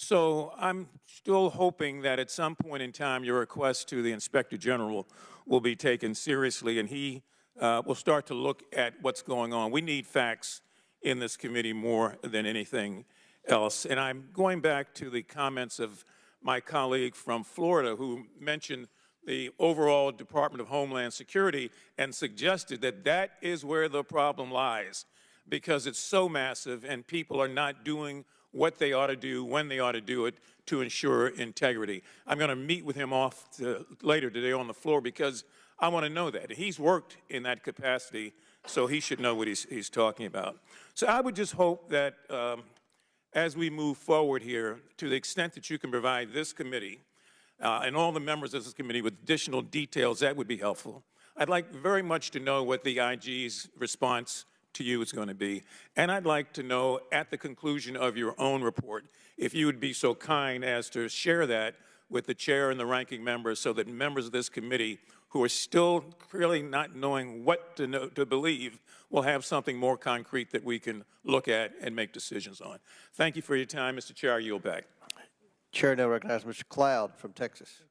So I'm still hoping that at some point in time, your request to the Inspector General will be taken seriously, and he will start to look at what's going on. We need facts in this committee more than anything else. And I'm going back to the comments of my colleague from Florida who mentioned the overall Department of Homeland Security and suggested that that is where the problem lies, because it's so massive and people are not doing what they ought to do when they ought to do it to ensure integrity. I'm going to meet with him later today on the floor because I want to know that. He's worked in that capacity, so he should know what he's talking about. So I would just hope that as we move forward here, to the extent that you can provide this committee and all the members of this committee with additional details, that would be helpful. I'd like very much to know what the IG's response to you is going to be. And I'd like to know at the conclusion of your own report, if you would be so kind as to share that with the chair and the ranking members so that members of this committee who are still really not knowing what to believe will have something more concrete that we can look at and make decisions on. Thank you for your time, Mr. Chair. I yield back. Chair now recognizes Mr. Cloud from Texas.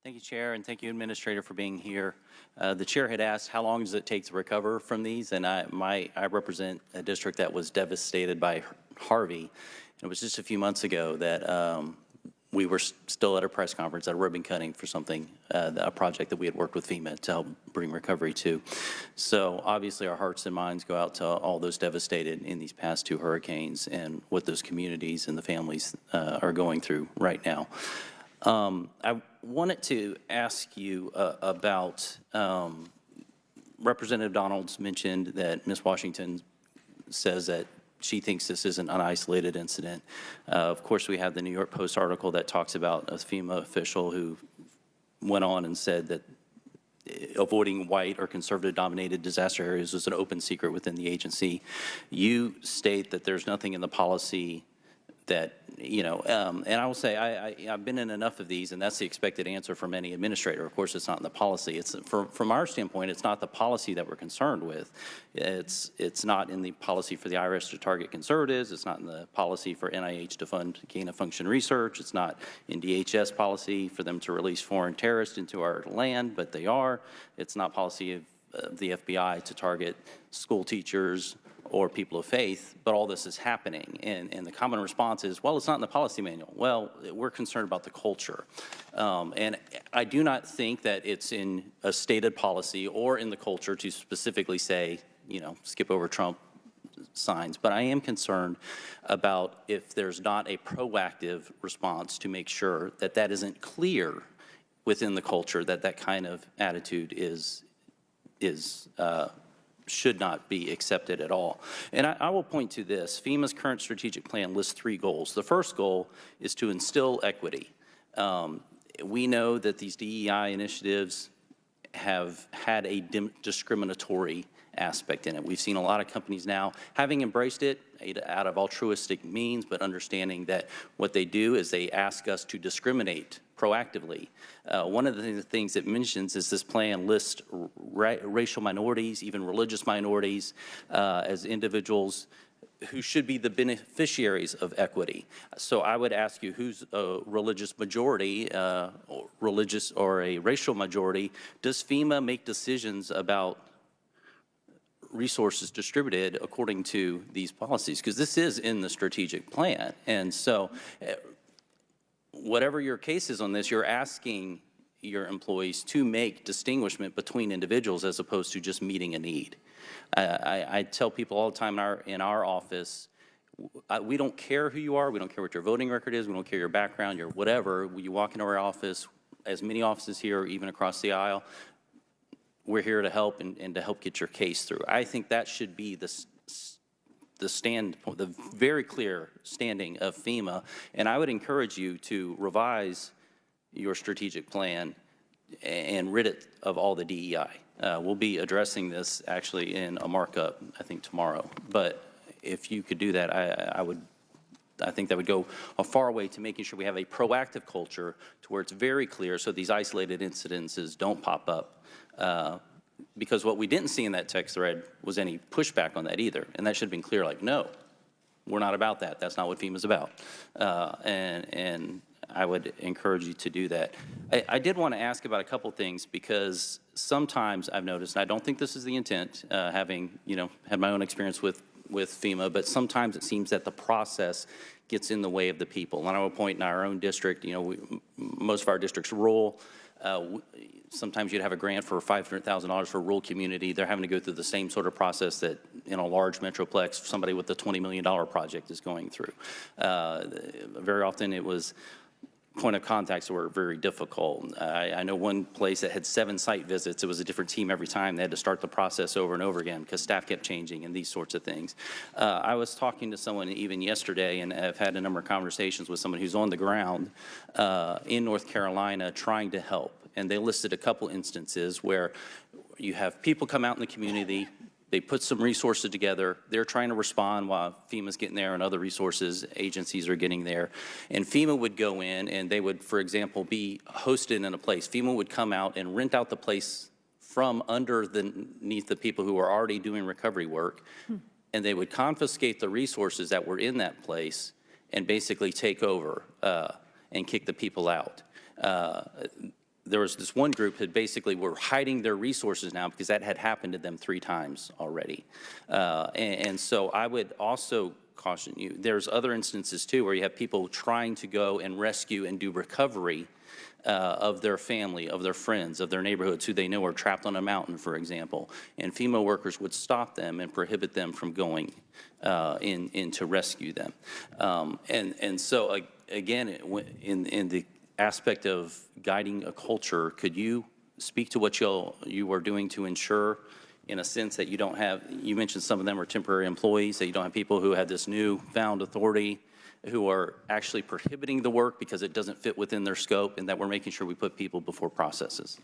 Thank you, Chair, and thank you, Administrator, for being here. The Chair had asked how long does it take to recover from these, and I represent a district that was devastated by Harvey. It was just a few months ago that we were still at a press conference at a ribbon cutting for something, a project that we had worked with FEMA to help bring recovery to. So obviously our hearts and minds go out to all those devastated in these past two hurricanes and what those communities and the families are going through right now. I wanted to ask you about Representative Donalds mentioned that Ms. Washington says that she thinks this isn't an isolated incident. Of course, we have the New York Post article that talks about a FEMA official who went on and said that avoiding white or conservative-dominated disaster areas was an open secret within the agency. You state that there's nothing in the policy that, you know, and I will say I've been in enough of these, and that's the expected answer from any administrator. Of course, it's not in the policy. It's from our standpoint, it's not the policy that we're concerned with. It's not in the policy for the IRS to target conservatives. It's not in the policy for NIH to fund gain-of-function research. It's not in DHS policy for them to release foreign terrorists into our land, but they are. It's not policy of the FBI to target school teachers or people of faith, but all this is happening. And the common response is, well, it's not in the policy manual. Well, we're concerned about the culture. And I do not think that it's in a stated policy or in the culture to specifically say, you know, skip over Trump signs. But I am concerned about if there's not a proactive response to make sure that that isn't clear within the culture, that that kind of attitude should not be accepted at all. And I will point to this. FEMA's current strategic plan lists 3 goals. The first goal is to instill equity. We know that these DEI initiatives have had a discriminatory aspect in it. We've seen a lot of companies now having embraced it out of altruistic means, but understanding that what they do is they ask us to discriminate proactively. One of the things it mentions is this plan lists racial minorities, even religious minorities, as individuals who should be the beneficiaries of equity. So I would ask you, who's a religious majority, or a racial majority? Does FEMA make decisions about resources distributed according to these policies? Because this is in the strategic plan. And so whatever your case is on this, you're asking your employees to make distinguishment between individuals as opposed to just meeting a need. I tell people all the time in our office, we don't care who you are, we don't care what your voting record is, we don't care your background, your whatever. You walk into our office, as many offices here, or even across the aisle, we're here to help and to help get your case through. I think that should be the very clear standing of FEMA, and I would encourage you to revise your strategic plan and rid it of all the DEI. We'll be addressing this actually in a markup, I think, tomorrow. But if you could do that, I think that would go a far way to making sure we have a proactive culture to where it's very clear so these isolated incidences don't pop up. Because what we didn't see in that text thread was any pushback on that either. And that should have been clear, like, no, we're not about that. That's not what FEMA's about. And I would encourage you to do that. I did want to ask about a couple things, because sometimes I've noticed, and I don't think this is the intent, having, had my own experience with FEMA, but sometimes it seems that the process gets in the way of the people. And I would point in our own district, most of our districts rural. Sometimes you'd have a grant for $500,000 for a rural community. They're having to go through the same sort of process that in a large metroplex, somebody with a $20 million project is going through. Very often it was point of contacts were very difficult. I know one place that had 7 site visits. It was a different team every time. They had to start the process over and over again because staff kept changing and these sorts of things. I was talking to someone even yesterday, and I've had a number of conversations with someone who's on the ground in North Carolina trying to help. And they listed a couple instances where you have people come out in the community, they put some resources together, they're trying to respond while FEMA's getting there and other resources, agencies are getting there. And FEMA would go in and they would, for example, be hosted in a place. FEMA would come out and rent out the place from underneath the people who are already doing recovery work, and they would confiscate the resources that were in that place and basically take over and kick the people out. There was this one group that basically were hiding their resources now because that had happened to them 3 times already. And so I would also caution you, there's other instances too where you have people trying to go and rescue and do recovery of their family, of their friends, of their neighborhoods who they know are trapped on a mountain, for example. And FEMA workers would stop them and prohibit them from going in to rescue them. And so again, in the aspect of guiding a culture, could you speak to what you are doing to ensure, in a sense, that you don't have, you mentioned some of them are temporary employees, that you don't have people who have this newfound authority who are actually prohibiting the work because it doesn't fit within their scope, and that we're making sure we put people before processes?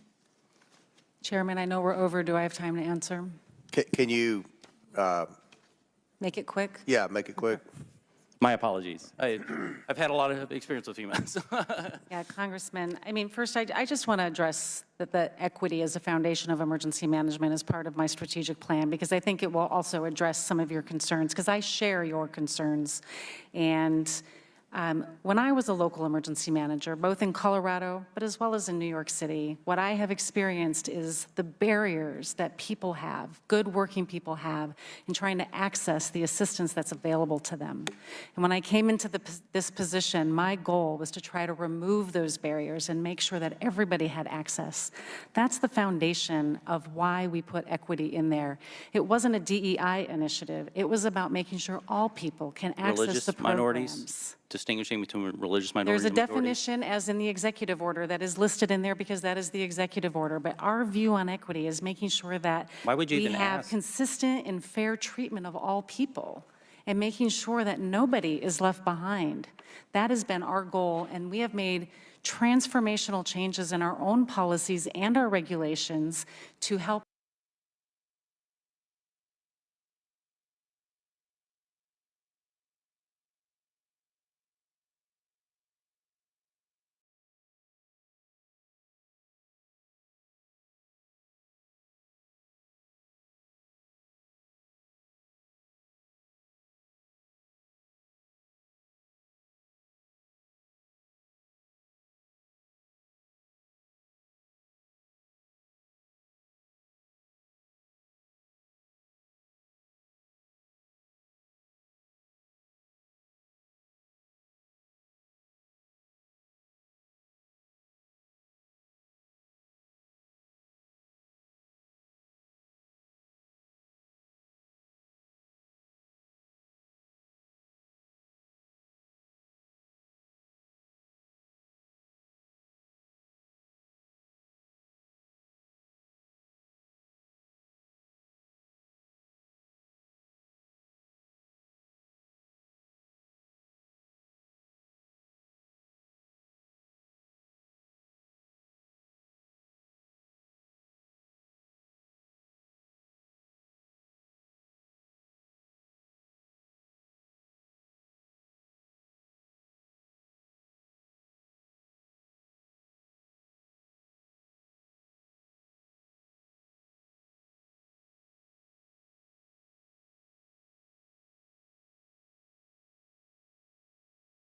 Chairman, I know we're over. Do I have time to answer? Can you? Make it quick? Yeah, make it quick. My apologies. I've had a lot of experience with FEMA. Yeah, Congressman, I mean, first, I just want to address that the equity as a foundation of emergency management is part of my strategic plan, because I think it will also address some of your concerns, because I share your concerns. And when I was a local emergency manager, both in Colorado, but as well as in New York City, what I have experienced is the barriers that people have, good working people have, in trying to access the assistance that's available to them. And when I came into this position, my goal was to try to remove those barriers and make sure that everybody had access. That's the foundation of why we put equity in there. It wasn't a DEI initiative. It was about making sure all people can access the programs. Minorities? Distinguishing between religious minorities There's a and majorities? definition as in the executive order that is listed in there because that is the executive order. But our view on equity is making sure that Why would you we even have ask? consistent and fair treatment of all people and making sure that nobody is left behind. That has been our goal, and we have made transformational changes in our own policies and our regulations to help